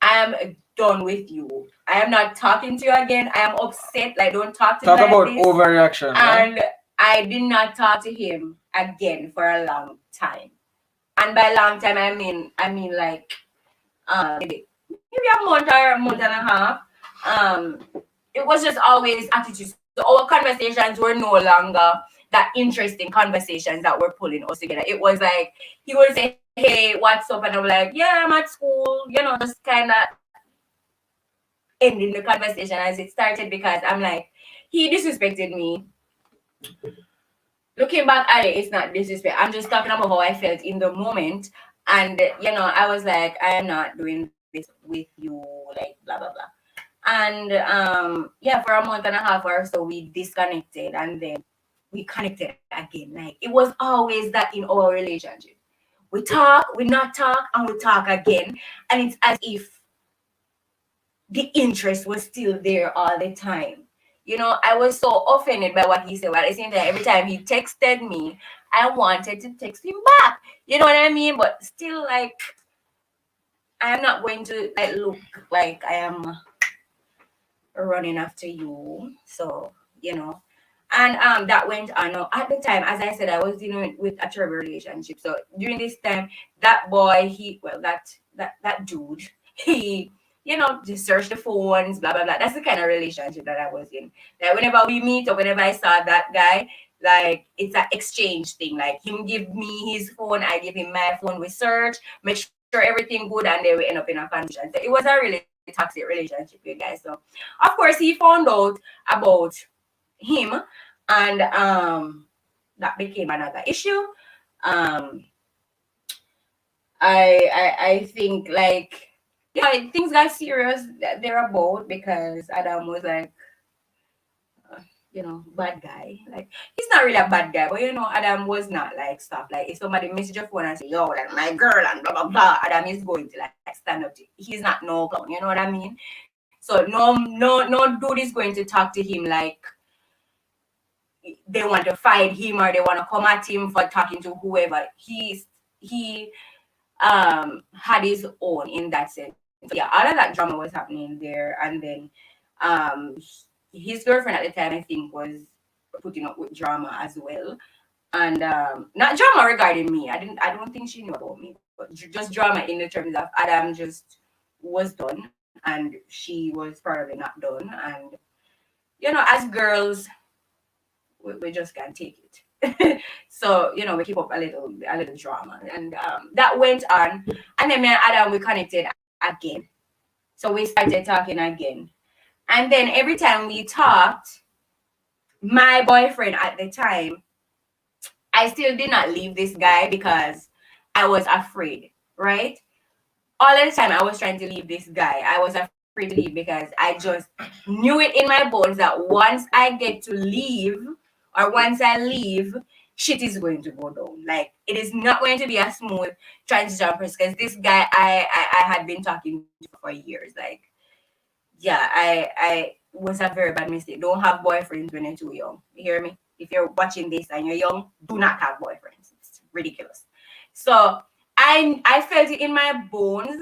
am done with you. I am not talking to you again. I am upset. Like, don't talk to me Talk like about this. overreaction. And I did not talk to him again for a long time. And by long time, I mean like maybe a month and a half. It was just always attitude. So our conversations were no longer that interesting conversations that were pulling us together. It was like he would say, "Hey, what's up?" And I'm like, "Yeah, I'm at school." Just kind of ending the conversation as it started because I'm like, he disrespected me. Looking back at it, it's not disrespect. I'm just talking about how I felt in the moment. And, I was like, I am not doing this with you, like, blah, blah, blah. And, yeah, for a month and a half or so, we disconnected and then we connected again. Like, it was always that in our relationship. We talk, we not talk, and we talk again. And it's as if the interest was still there all the time. I was so offended by what he said. But at the same time, every time he texted me, I wanted to text him back. You know what I mean? But still, like, I am not going to like look like I am running after you. So, and that went on. Now, at the time, as I said, I was dealing with a terrible relationship. So during this time, that boy, that dude, he just search the phones, blah blah blah. That's the kind of relationship that I was in. Like whenever we meet or whenever I saw that guy, like it's an exchange thing. Like him give me his phone, I give him my phone. We search, make sure everything good, and then we end up in a conversation. So it was a really toxic relationship, you guys. So of course he found out about him, and that became another issue. Um, I think like things got serious thereabout because Adam was like bad guy. Like he's not really a bad guy, but Adam was not like stuff. Like if somebody message your phone and say, yo, like my girl and blah blah blah, Adam is going to like stand up to he's not no clown, you know what I mean? So no dude is going to talk to him like they want to fight him or they want to come at him for talking to whoever. He had his own in that sense. So yeah, all of that drama was happening there, and then his girlfriend at the time I think was putting up with drama as well, and not drama regarding me. I don't think she knew about me, but just drama in the terms of Adam just was done and she was probably not done, and as girls we just can't take it. So we keep up a little drama, and that went on, and then me and Adam we connected again. So we started talking again, and then every time we talked, my boyfriend at the time, I still did not leave this guy because I was afraid, right? All the time I was trying to leave this guy. I was afraid to leave because I just knew it in my bones that once I get to leave or once I leave, shit is going to go down. Like it is not going to be a smooth transition process because this guy I had been talking to for years. Like, yeah, I was a very bad mistake. Don't have boyfriends when you're too young. You hear me? If you're watching this and you're young, do not have boyfriends. It's ridiculous. So I felt it in my bones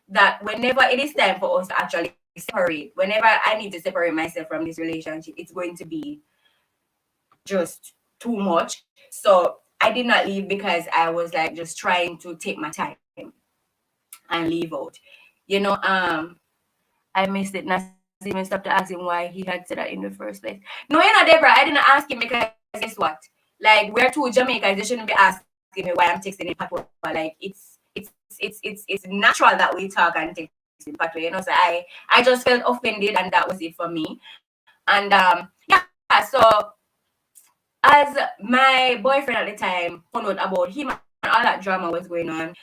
that whenever it is time for us to actually separate, whenever I need to separate myself from this relationship, it's going to be just too much. So I did not leave because I was like just trying to take my time and leave out. I missed it. Not even stopped to ask him why he had said that in the first place. No, Deborah, I didn't ask him because guess what? Like we're two Jamaicans, they shouldn't be asking me why I'm texting him patois. Like it's natural that we talk and text in patois. So I just felt offended, and that was it for me. And yeah, so as my boyfriend at the time found out about him and all that drama was going on,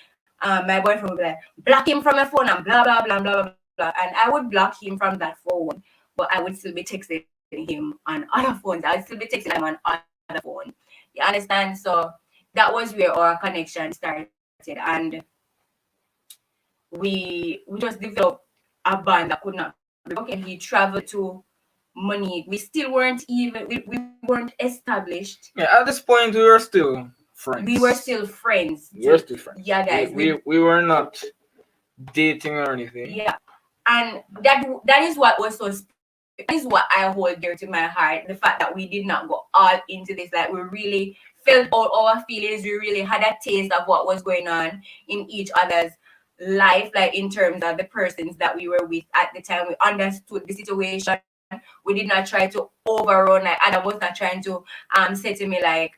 my boyfriend would be like, block him from my phone and blah blah blah blah blah blah. And I would block him from that phone, but I would still be texting him on other phones. I'll still be texting him on other phone. You understand? So that was where our connection started, and we just developed a bond that could not be broken. He traveled to Monique. We still weren't even we weren't established. Yeah, at this point we were still friends. We were still friends. We were still friends. Yeah, guys. We were not dating or anything. Yeah. And that is what was so that is what I hold dear to my heart. The fact that we did not go all into this, like we really felt all our feelings. We really had a taste of what was going on in each other's life, like in terms of the persons that we were with at the time. We understood the situation. We did not try to overrun. Like Adam was not trying to say to me like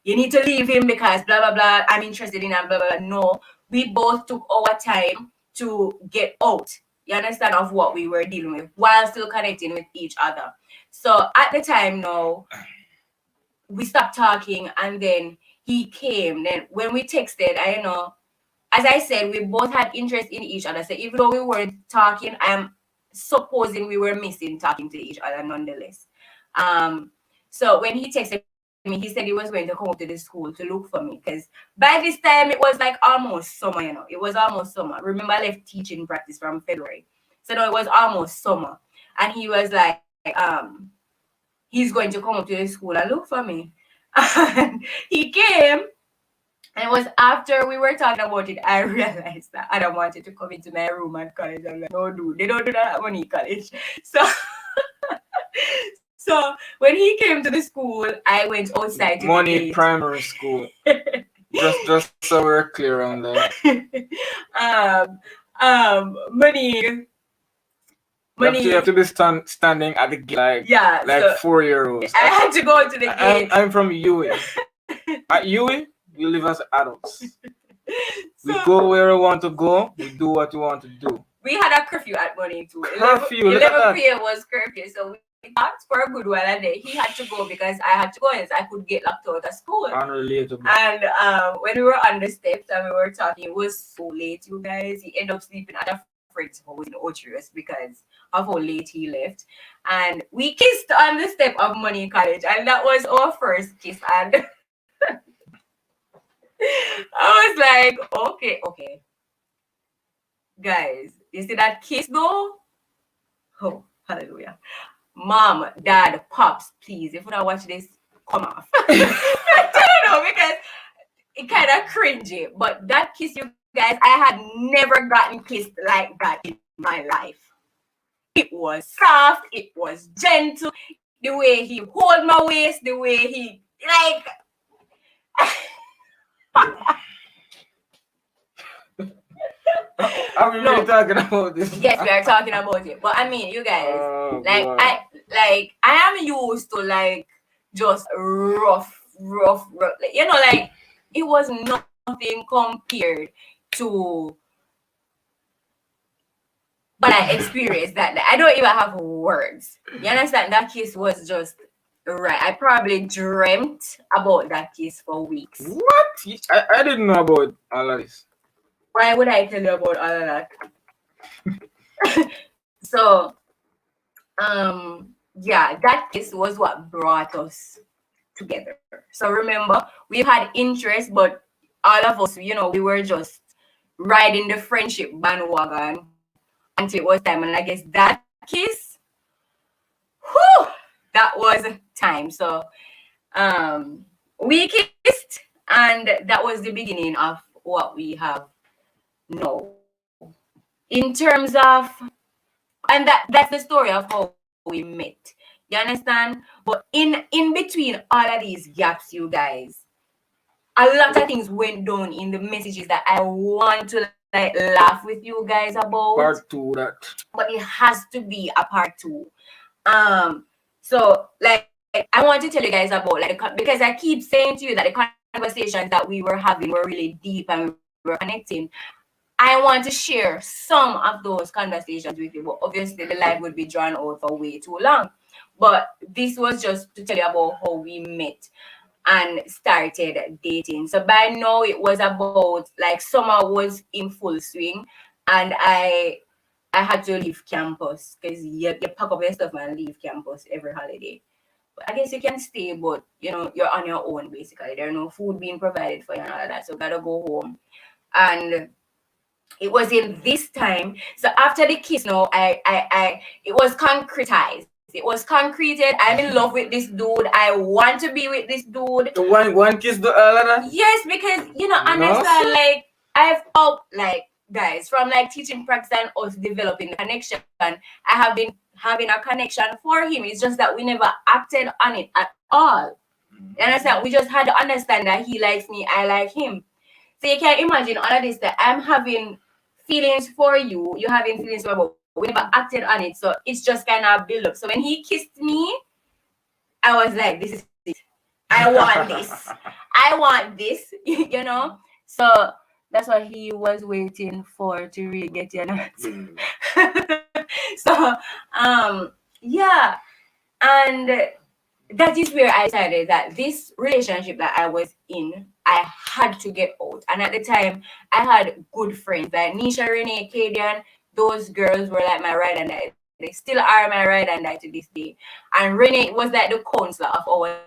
you need to leave him because blah blah blah. I'm interested in him, blah blah blah. No, we both took our time to get out. You understand, of what we were dealing with while still connecting with each other. So at the time now, we stopped talking, and then he came. Then when we texted, I know, as I said, we both had interest in each other. So even though we weren't talking, I'm supposing we were missing talking to each other nonetheless. So when he texted me, he said he was going to come up to the school to look for me, because by this time it was like almost summer, you know. It was almost summer. Remember, I left teaching practice from February. So no, it was almost summer. And he was like, he's going to come up to the school and look for me. And he came. And it was after we were talking about it, I realized that Adam wanted to come into my room at college. I'm like, no, dude, they don't do that at Money College. So, so when he came to the school, I went outside to Money Primary School. just so we're clear on that. Money. You have to be standing at the gate like so 4-year-olds. I had to go to the gate. I'm from UE. At UE, we live as adults. We go where we want to go. We do what we want to do. We had a curfew at Money too. Curfew. 11 p.m. was curfew. So we talked for a good while, and then he had to go because I had to go, and I could get locked out of school. Unrelatable. And when we were on the steps and we were talking, it was so late, you guys. He ended up sleeping at a friend's house in Otrius because of how late he left. And we kissed on the step of Money College, and that was our first kiss. And I was like, okay. Guys, you see that kiss though? Oh, hallelujah. Mom, Dad, Pops, please, if you don't watch this, come off. I don't know, because it kind of cringy. But that kiss, you guys, I had never gotten kissed like that in my life. It was soft, it was gentle, the way he hold my waist, the way he, like... Are we really talking about this? Yes, we are talking about it. But I mean, you guys, I am used to like just rough. Like, you know, like it was nothing compared to but I experienced that. Like, I don't even have words. You understand? That kiss was just right. I probably dreamt about that kiss for weeks. What? I didn't know about all of this. Why would I tell you about all of that? So, yeah, that kiss was what brought us together. So remember, we had interest, but all of us, you know, we were just riding the friendship bandwagon until it was time. And I guess that kiss, whew, that was time. So, we kissed, and that was the beginning of what we have. No, in terms of, and that's the story of how we met. You understand? But in between all of these gaps, you guys, a lot of things went down in the messages that I want to like laugh with you guys about. Part 2 that. But it has to be a part 2. So like I want to tell you guys about like because I keep saying to you that the conversations that we were having were really deep and we were connecting. I want to share some of those conversations with you, but obviously the live would be drawn out for way too long. But this was just to tell you about how we met and started dating. So by now it was about like summer was in full swing, and I I had to leave campus because you pack up your stuff and leave campus every holiday. But I guess you can stay, but you know, you're on your own basically. There's no food being provided for you and all of that. So gotta go home. And it was in this time. So after the kiss, no, it was concretized. It was concreted. I'm in love with this dude. I want to be with this dude. One kiss the other. Yes, because you know, No, understand, sir. like I've all like guys from like teaching practice and us developing the connection. I have been having a connection for him. It's just that we never acted on it at all. You understand? We just had to understand that he likes me, I like him. So you can imagine all of this that I'm having feelings for you, you having feelings for me, but we never acted on it. So it's just kind of build up. So when he kissed me, I was like, this is it. I want this. I want this, you know? So that's what he was waiting for to really get you know. So yeah. And that is where I decided that this relationship that I was in, I had to get out. And at the time, I had good friends like Nisha, Renee, Kadian. Those girls were like my ride and die. They still are my ride and die to this day. And Renee was like the counselor of our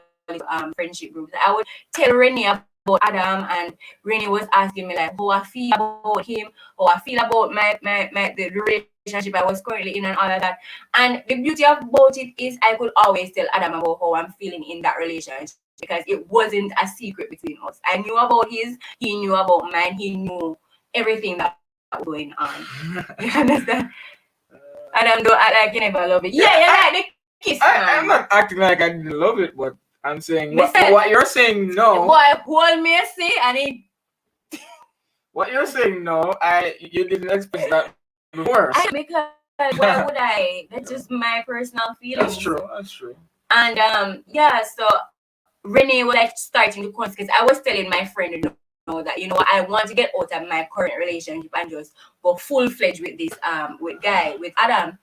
friendship group. I would tell Renee about Adam, and Renee was asking me like how I feel about him, how I feel about the relationship I was currently in and all of that. And the beauty about it is I could always tell Adam about how I'm feeling in that relationship because it wasn't a secret between us. I knew about his, he knew about mine, he knew everything that was going on. You understand? Adam don't act like you never love it. Yeah, you like the kiss, I'm man. not acting like I didn't love it, but I'm saying Listen, what you're saying The no. boy hold me see and he What you're saying no. You didn't express that before. because why would I? That's just my personal feelings. That's true. That's true. And yeah, so Renee was like starting to cons because I was telling my friend, you know, that you know I want to get out of my current relationship and just go full fledged with this with Adam.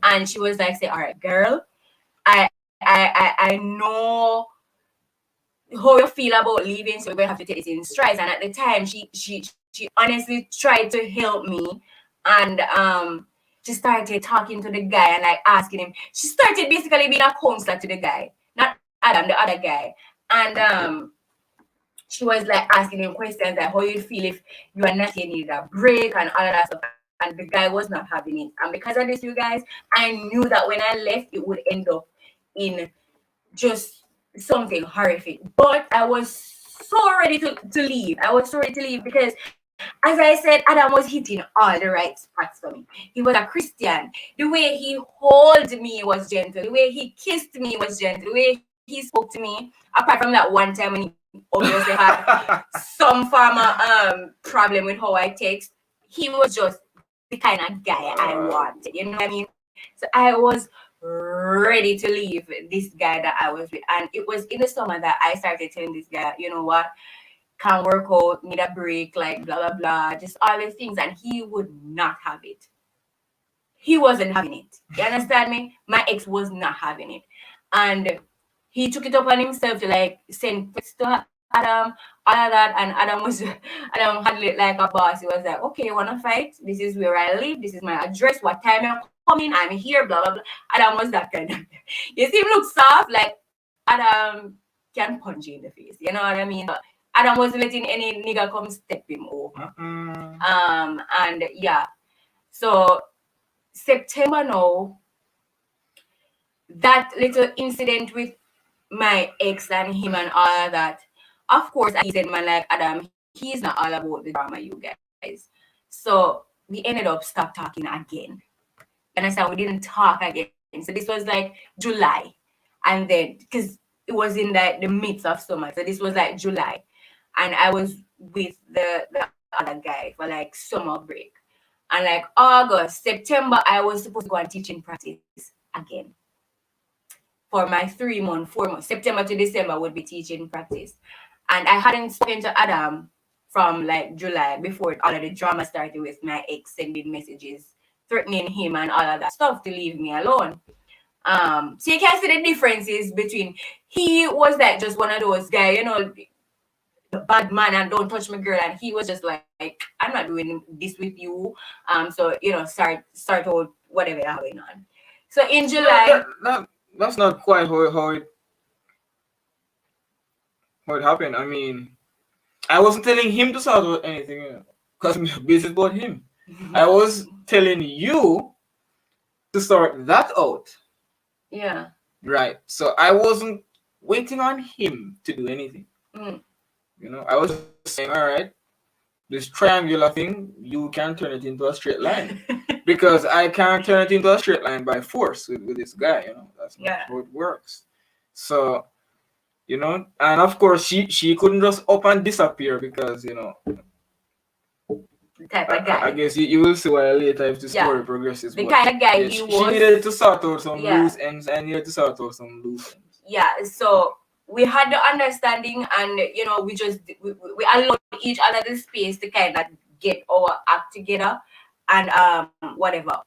And she was like, say, all right, girl, I know how you feel about leaving, so we're gonna have to take this in strides. And at the time, she honestly tried to help me, and she started talking to the guy and like asking him. She started basically being a counselor to the guy, not Adam, the other guy, and she was like asking him questions like how you feel if you and Natay needed a break and all of that stuff. And the guy was not having it. And because of this, you guys, I knew that when I left, it would end up in just something horrific. But I was so ready to leave. I was so ready to leave because, as I said, Adam was hitting all the right spots for me. He was a Christian. The way he held me was gentle. The way he kissed me was gentle. The way he spoke to me, apart from that one time when he obviously had some form of problem with how I text, he was just the kind of guy I wanted. You know what I mean? So I was ready to leave this guy that I was with. And it was in the summer that I started telling this guy, you know what, can't work out, need a break, like blah, blah, blah, just all these things. And he would not have it. He wasn't having it. You understand me? My ex was not having it. And he took it upon himself to like send texts to Adam, all of that. And Adam handled it like a boss. He was like, okay, you want to fight? This is where I live. This is my address. What time you're coming? I'm here, blah, blah, blah. Adam was that kind of. You see him look soft, like Adam can punch you in the face. You know what I mean? But Adam wasn't letting any nigga come step him over. And yeah. So September now, that little incident with my ex and him and all of that, of course, I said, man, like Adam, he's not all about the drama, you guys. So we ended up stop talking again. And I said we didn't talk again. So this was like July. And then, because it was in the midst of summer. So this was like July. And I was with the other guy for like summer break. And like August, September, I was supposed to go and teach in practice again. For my 3 month, 4 months, September to December would be teaching practice. And I hadn't spoken to Adam from like July before all of the drama started with my ex sending messages, threatening him and all of that stuff to leave me alone. So you can see the differences between, he was like just one of those guys, you know, bad man and don't touch my girl, and he was just like, I'm not doing this with you. So start out whatever going on. So in July, That's not quite how it happened. I mean, I wasn't telling him to sort out anything because this is about him. I was telling you to sort that out. yeah. Right. So I wasn't waiting on him to do anything. Mm. I was just saying, all right, this triangular thing, you can turn it into a straight line. Because I can't turn it into a straight line by force with this guy, That's not how it works. So, and of course she couldn't just up and disappear because, type of guy. I guess you will see why later if the story progresses. The kind of guy she needed to sort out some loose ends. I needed to sort out some loose ends. Yeah, so we had the understanding, and we just we allowed each other the space to kind of get our act together, and whatever.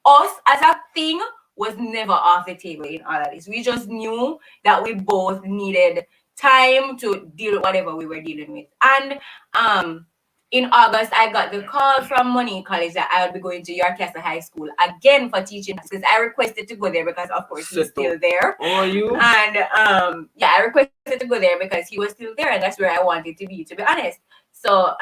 Us as a thing was never off the table in all of this. We just knew that we both needed time to deal with whatever we were dealing with. And in August, I got the call from Money College that I would be going to York Castle High School again for teaching because I requested to go there because, of course, he's still there. Oh, you? And I requested to go there because he was still there, and that's where I wanted to be honest. So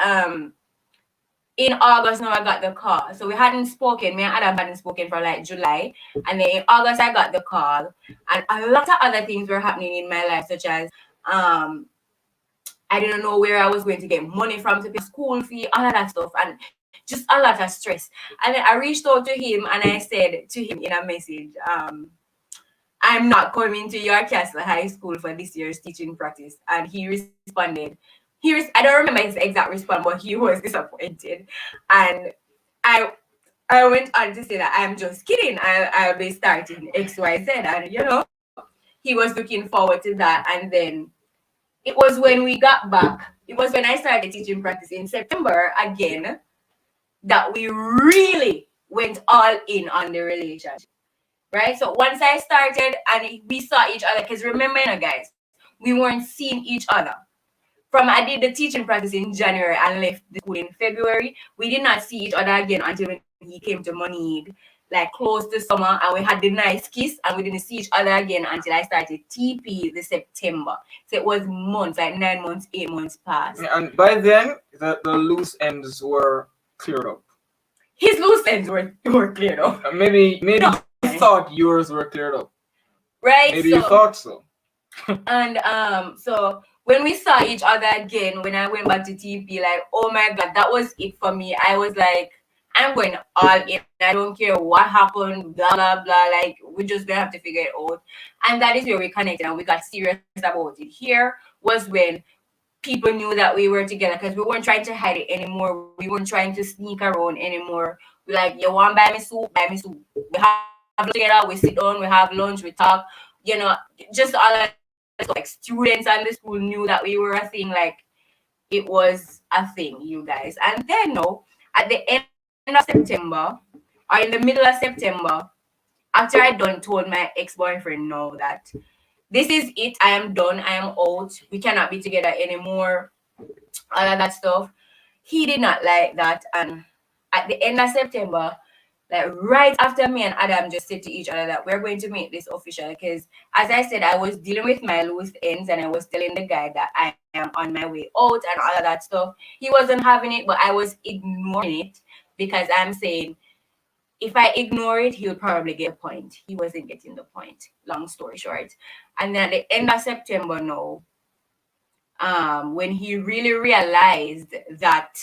in August now I got the call. So we hadn't spoken, me and Adam hadn't spoken for like July. And then in August I got the call. And a lot of other things were happening in my life, such as I didn't know where I was going to get money from to pay school fee, all of that stuff, and just a lot of stress. And then I reached out to him and I said to him in a message, I'm not coming to York Castle High School for this year's teaching practice. And he responded, I don't remember his exact response, but he was disappointed. And I went on to say that I'm just kidding. I'll be starting XYZ. And, he was looking forward to that. And then it was when we got back, it was when I started teaching practice in September again, that we really went all in on the relationship. Right? So once I started and we saw each other, because remember, guys, we weren't seeing each other. I did the teaching practice in January and left the school in February. We did not see each other again until when he came to Money, like close to summer, and we had the nice kiss, and we didn't see each other again until I started TP the September. So it was months, like 9 months, 8 months past. And by then, the loose ends were cleared up. His loose ends were cleared up. Maybe no. You thought yours were cleared up. Right? Maybe you thought so. And so when we saw each other again, when I went back to TP, like, oh my God, that was it for me. I was like, I'm going all in. I don't care what happened, blah, blah, blah. Like, we're just going to have to figure it out. And that is where we connected and we got serious about it. Here was when people knew that we were together because we weren't trying to hide it anymore. We weren't trying to sneak around anymore. We're like, you want to buy me soup? Buy me soup. We have together, we sit down, we have lunch, we talk, just all that. Like students and the school knew that we were a thing, like it was a thing, you guys. And then at the end of September, or in the middle of September, after I told my ex-boyfriend no that this is it, I am done, I am out, we cannot be together anymore, all of that stuff. He did not like that. And at the end of September, like right after me and Adam just said to each other that we're going to make this official, because as I said, I was dealing with my loose ends and I was telling the guy that I am on my way out and all of that stuff. He wasn't having it, but I was ignoring it because I'm saying if I ignore it, he'll probably get a point. He wasn't getting the point, long story short. And then at the end of September now, when he really realized that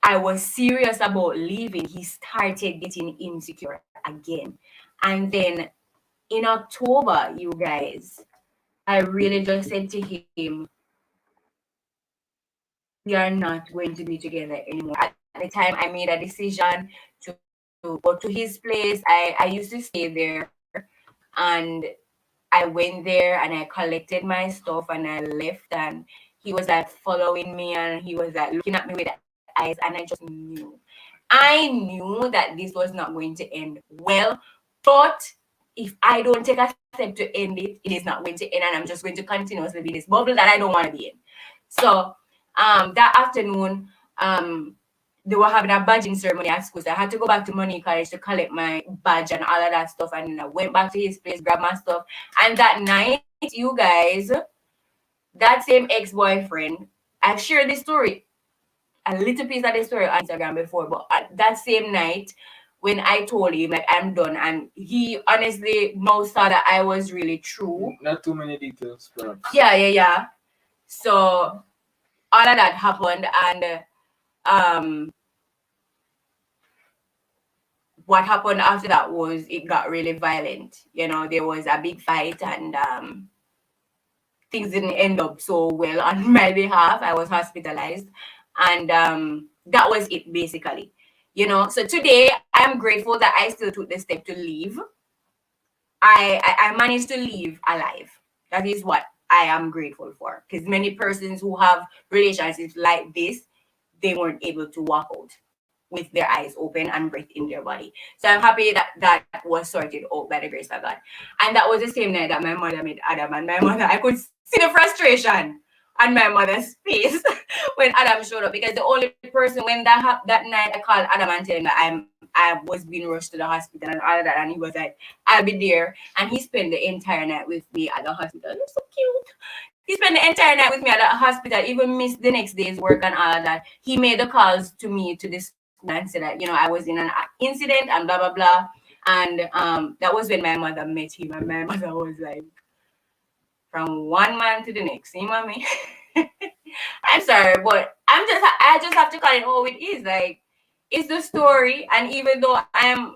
I was serious about leaving, he started getting insecure again. And then in October, you guys, I really just said to him, we are not going to be together anymore. At the time, I made a decision to go to his place. I used to stay there, and I went there and I collected my stuff and I left, and he was like following me and he was like looking at me with eyes, and I just knew. I knew that this was not going to end well, but if I don't take a step to end it, it is not going to end, and I'm just going to continuously be this bubble that I don't want to be in. So that afternoon, they were having a badging ceremony at school. So I had to go back to Money College to collect my badge and all of that stuff. And then I went back to his place, grabbed my stuff. And that night, you guys, that same ex-boyfriend, I've shared this story, a little piece of the story on Instagram before, but that same night when I told him like I'm done, and he honestly most saw that I was really true. Not too many details, perhaps. Yeah. So all of that happened, and what happened after that was it got really violent. You know, there was a big fight, and things didn't end up so well on my behalf. I was hospitalized, and that was it basically. You know, so today I'm grateful that I still took the step to leave. I managed to leave alive. That is what I am grateful for. Because many persons who have relationships like this, they weren't able to walk out with their eyes open and breath in their body. So I'm happy that that was sorted out by the grace of God. And that was the same night that my mother met Adam. And my mother, I could see the frustration on my mother's face when Adam showed up, because the only person when that night I called Adam and told him that I was being rushed to the hospital and all of that, and he was like, I'll be there. And he spent the entire night with me at the hospital. It's so cute. He spent the entire night with me at the hospital, even missed the next day's work and all of that. He made the calls to me to the school and said that, you know, I was in an incident and blah blah blah. And that was when my mother met him, and my mother was like, from one man to the next. See, mommy? I'm sorry, but I just have to call it how it is. Like, it's the story, and even though I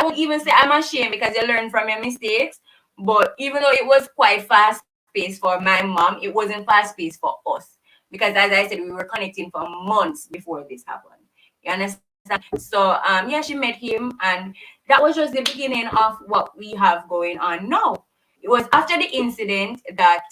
would even say I'm ashamed because you learn from your mistakes. But even though it was quite fast paced for my mom, it wasn't fast paced for us, because as I said, we were connecting for months before this happened. You understand? So yeah, she met him, and that was just the beginning of what we have going on now. It was after the incident that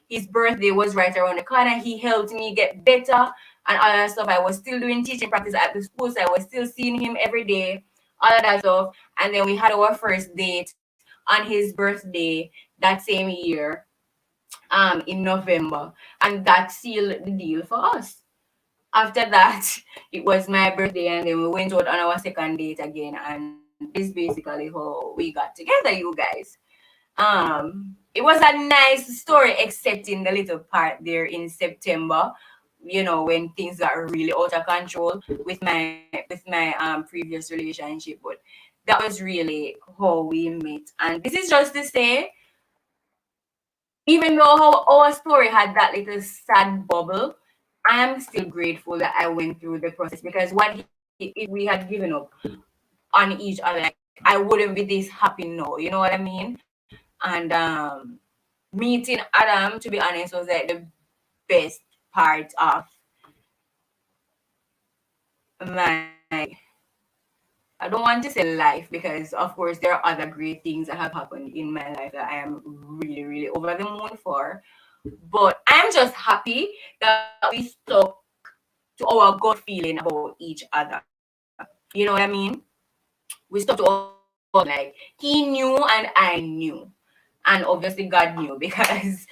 his birthday was right around the corner. He helped me get better and all that stuff. I was still doing teaching practice at the school, so I was still seeing him every day, all of that stuff. And then we had our first date on his birthday that same year, in November, and that sealed the deal for us. After that, it was my birthday, and then we went out on our second date again, and this is basically how we got together, you guys. It was a nice story, except in the little part there in September, you know, when things got really out of control with my previous relationship. But that was really how we met. And this is just to say, even though how our story had that little sad bubble, I am still grateful that I went through the process, because if we had given up on each other, like, I wouldn't be this happy now. You know what I mean? And meeting Adam, to be honest, was like the best part of my, I don't want to say life, because of course there are other great things that have happened in my life that I am really, really over the moon for. But I'm just happy that we stuck to our gut feeling about each other. You know what I mean? We stuck to our like he knew and I knew. And obviously God knew, because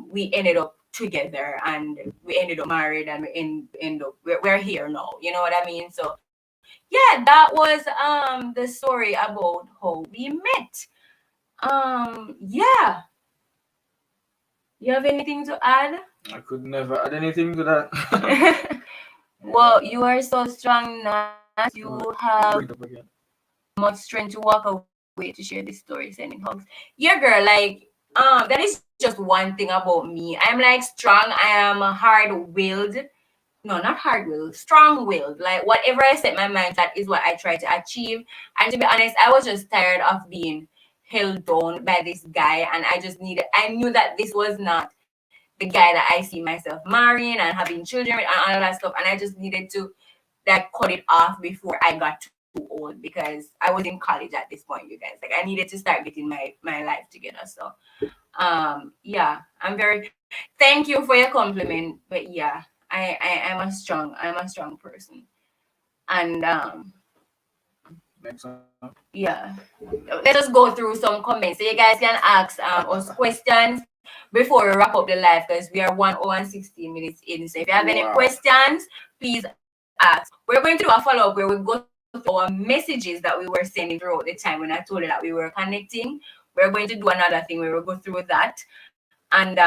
we ended up together, and we ended up married, and end up we're here now. You know what I mean? So yeah, that was the story about how we met. Yeah. You have anything to add? I could never add anything to that. Well, you are so strong, Nat. You have Bring it up again. much strength to walk away to share this story, sending hugs. Yeah, girl, like that is just one thing about me. I'm like strong, I am hard-willed. No, not hard-willed, strong-willed. Like whatever I set my mind to, that is what I try to achieve. And to be honest, I was just tired of being held down by this guy, and I knew that this was not the guy that I see myself marrying and having children with and all of that stuff. And I just needed to like cut it off before I got too old, because I was in college at this point, you guys. Like I needed to start getting my life together. So yeah, thank you for your compliment. But yeah, I'm a strong person. And yeah. Let us go through some comments. So you guys can ask us questions. before we wrap up the live, because we are 1 hour and 16 minutes in. So if you have any questions, please ask. We're going to do a follow-up where we go through our messages that we were sending throughout the time when I told you that we were connecting. We're going to do another thing where we'll go through that, and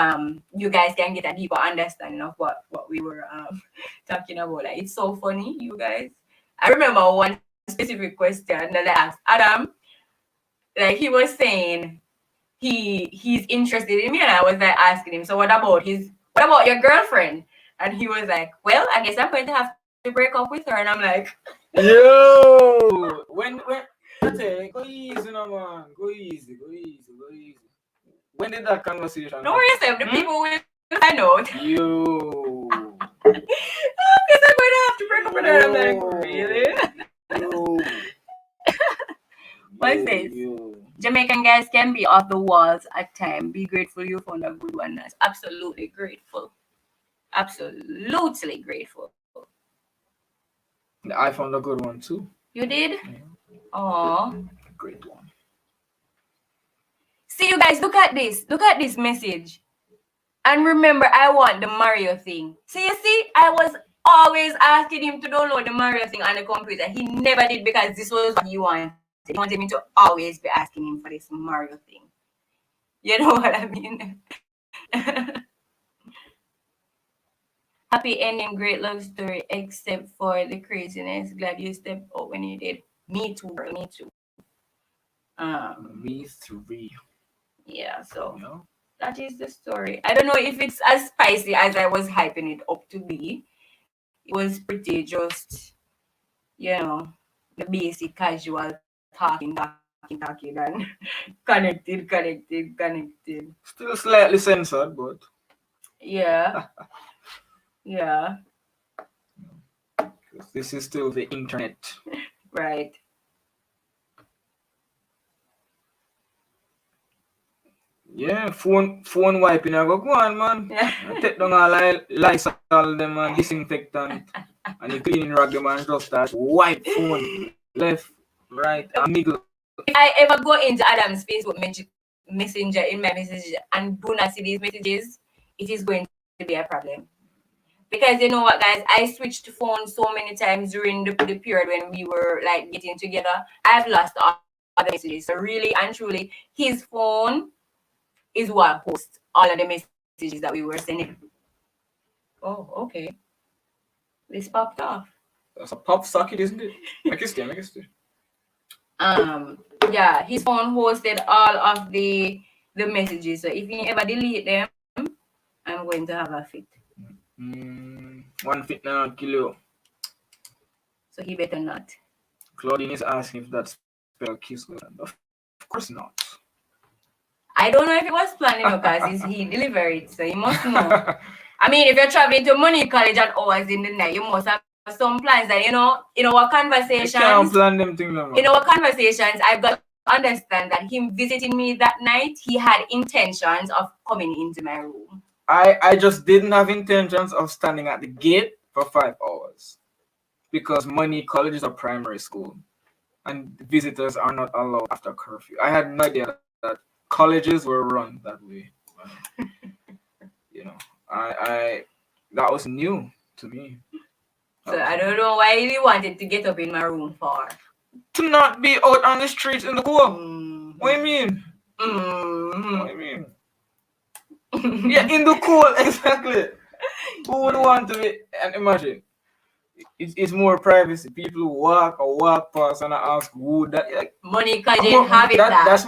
you guys can get a deeper understanding of what we were talking about. Like, it's so funny, you guys. I remember one specific question that I asked Adam. Like, he was saying he's interested in me, and I was like asking him, so what about your girlfriend? And he was like, well, I guess I'm going to have to break up with her. And I'm like, yo, when Natay, go easy, no man, go easy. When did that conversation? don't worry yourself, the people will find out. Yo. I guess I'm going to have to break up with her. I'm like, really? Yo. What's this? Jamaican guys can be off the walls at times. Be grateful you found a good one. That's absolutely grateful. Absolutely grateful. I found a good one too. You did? Yeah. Oh, Great one. See, you guys, look at this. Look at this message. And remember, I want the Mario thing. See, you see, I was always asking him to download the Mario thing on the computer. He never did, because this was what he wanted. He wanted me to always be asking him for this Mario thing. You know what I mean? Happy ending, great love story, except for the craziness. Glad you stepped out when you did. Me too, girl. Me too. Me three. Yeah, so Yeah. that is the story. I don't know if it's as spicy as I was hyping it up to be. It was pretty just, the basic casual talking, and connected. Still slightly censored, but Yeah. Yeah. this is still the internet. Right. Yeah, phone wiping. I go on, man. Yeah. I take down all Lysol them and disinfectant, and you cleaning rag them and just start wipe phone left, right, and middle. If I ever go into Adam's Facebook messenger in my messages and do not see these messages, it is going to be a problem. Because you know what, guys, I switched phones so many times during the period when we were like getting together. I've lost all the messages. So really and truly, his phone is what hosts all of the messages that we were sending. Oh, okay. This popped off. That's a pop socket, isn't it? Make it stay. Yeah, his phone hosted all of the messages. So if you ever delete them, I'm going to have a fit. 1 fit now, kilo. So he better not. Claudine is asking if that's spell kiss. Of course not. I don't know if it was planned, because he delivered it, so he must know. I mean, if you're traveling to Money College at hours in the night, you must have some plans that, in our conversations. You can't plan them things, man. In our conversations, I've got to understand that him visiting me that night, he had intentions of coming into my room. I just didn't have intentions of standing at the gate for 5 hours, because Money College is a primary school and visitors are not allowed after curfew. I had no idea that colleges were run that way. I that was new to me. So I don't know why he wanted to get up in my room for. To not be out on the streets in the cool. What do you mean? What do you mean? Yeah, in the cool, exactly. Who would want to be? And imagine, it's more privacy. People walk past and I ask who that. Like, Money College having that. That's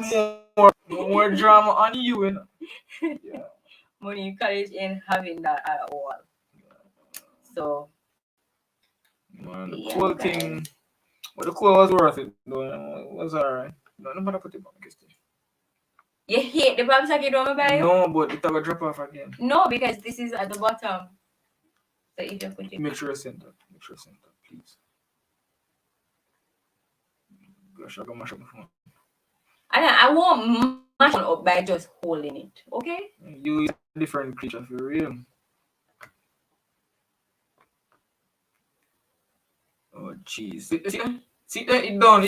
more drama on you, you know. Yeah. Money College ain't having that at all. So, man, the cool thing, but the cool was worth it. Though, it was alright. No matter put it back. You hate the bomb socket on my bio? No, but it will drop off again. No, because this is at the bottom. So if you put it. Make sure you send that, please. Gosh, I got mash up my phone. I won't mash it up by just holding it. Okay? You is a different creature for real. Oh jeez. See, it done.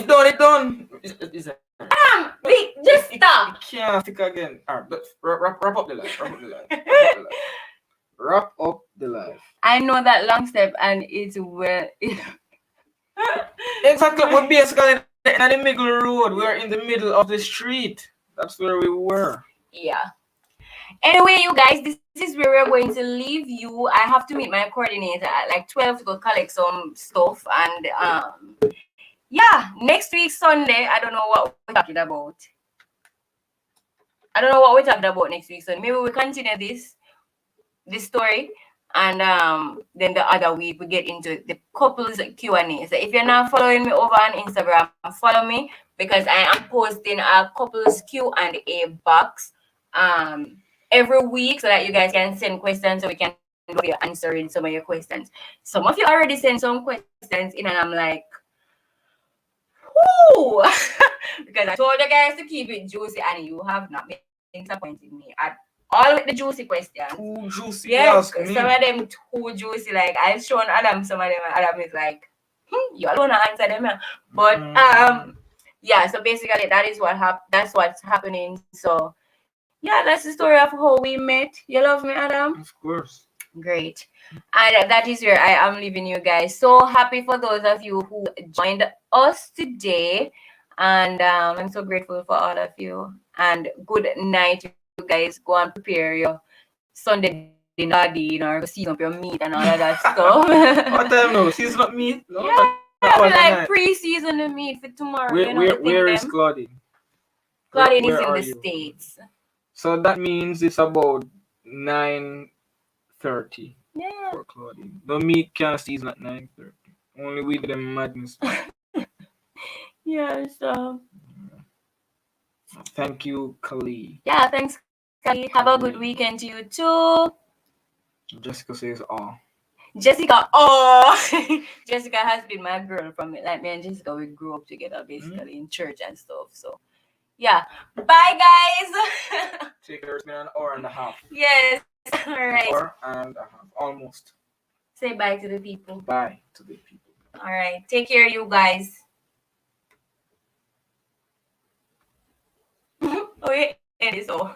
Is that? Adam, just stop. You can't stick again. Alright, but wrap up the life. Wrap up the life. Wrap up the life. Wrap up the life. I know that long step, and it's where. Exactly. We're basically in the middle road. We're in the middle of the street. That's where we were. Yeah. Anyway, you guys, this is where we're going to leave you. I have to meet my coordinator at like 12 to go collect some stuff. And yeah, next week, Sunday, I don't know what we're talking about. Next week, Sunday. Maybe we continue this story. And then the other week, we get into the couples Q&A. So if you're not following me over on Instagram, follow me because I am posting a couples Q&A box every week so that you guys can send questions so we can be answering some of your questions. Some of you already sent some questions in and I'm like, whoo! Because I told you guys to keep it juicy and you have not been disappointed me at all with the juicy questions. Too juicy. Yes, some of them too juicy. Like I've shown Adam some of them and Adam is like, you all wanna answer them. But yeah, so basically that is that's what's happening. So yeah, that's the story of how we met. You love me, Adam? Of course. Great. And that is where I am leaving you guys. So happy for those of you who joined us today. And I'm so grateful for all of you. And good night, you guys. Go and prepare your Sunday dinner, or season up your meat and all of that stuff. What time now? Season up meat? No, yeah, like pre-season the meat for tomorrow. Where is Claudine? Claudine is in the States. So that means it's about 9:30. Yeah. For Claudine. The meat can't season at 9:30. Only we do the madness. Yeah, so. Thank you, Kali. Yeah, thanks, Kali. Have a good weekend to you too. Jessica says, oh. Jessica, oh. Jessica has been my girl from it. Like me and Jessica, we grew up together basically in church and stuff. So. Yeah. Bye, guys. Take care. It's been an hour and a half. Yes. All right. An hour and a half. Almost. Say bye to the people. Bye to the people. All right. Take care, you guys. Oh, yeah. It is all.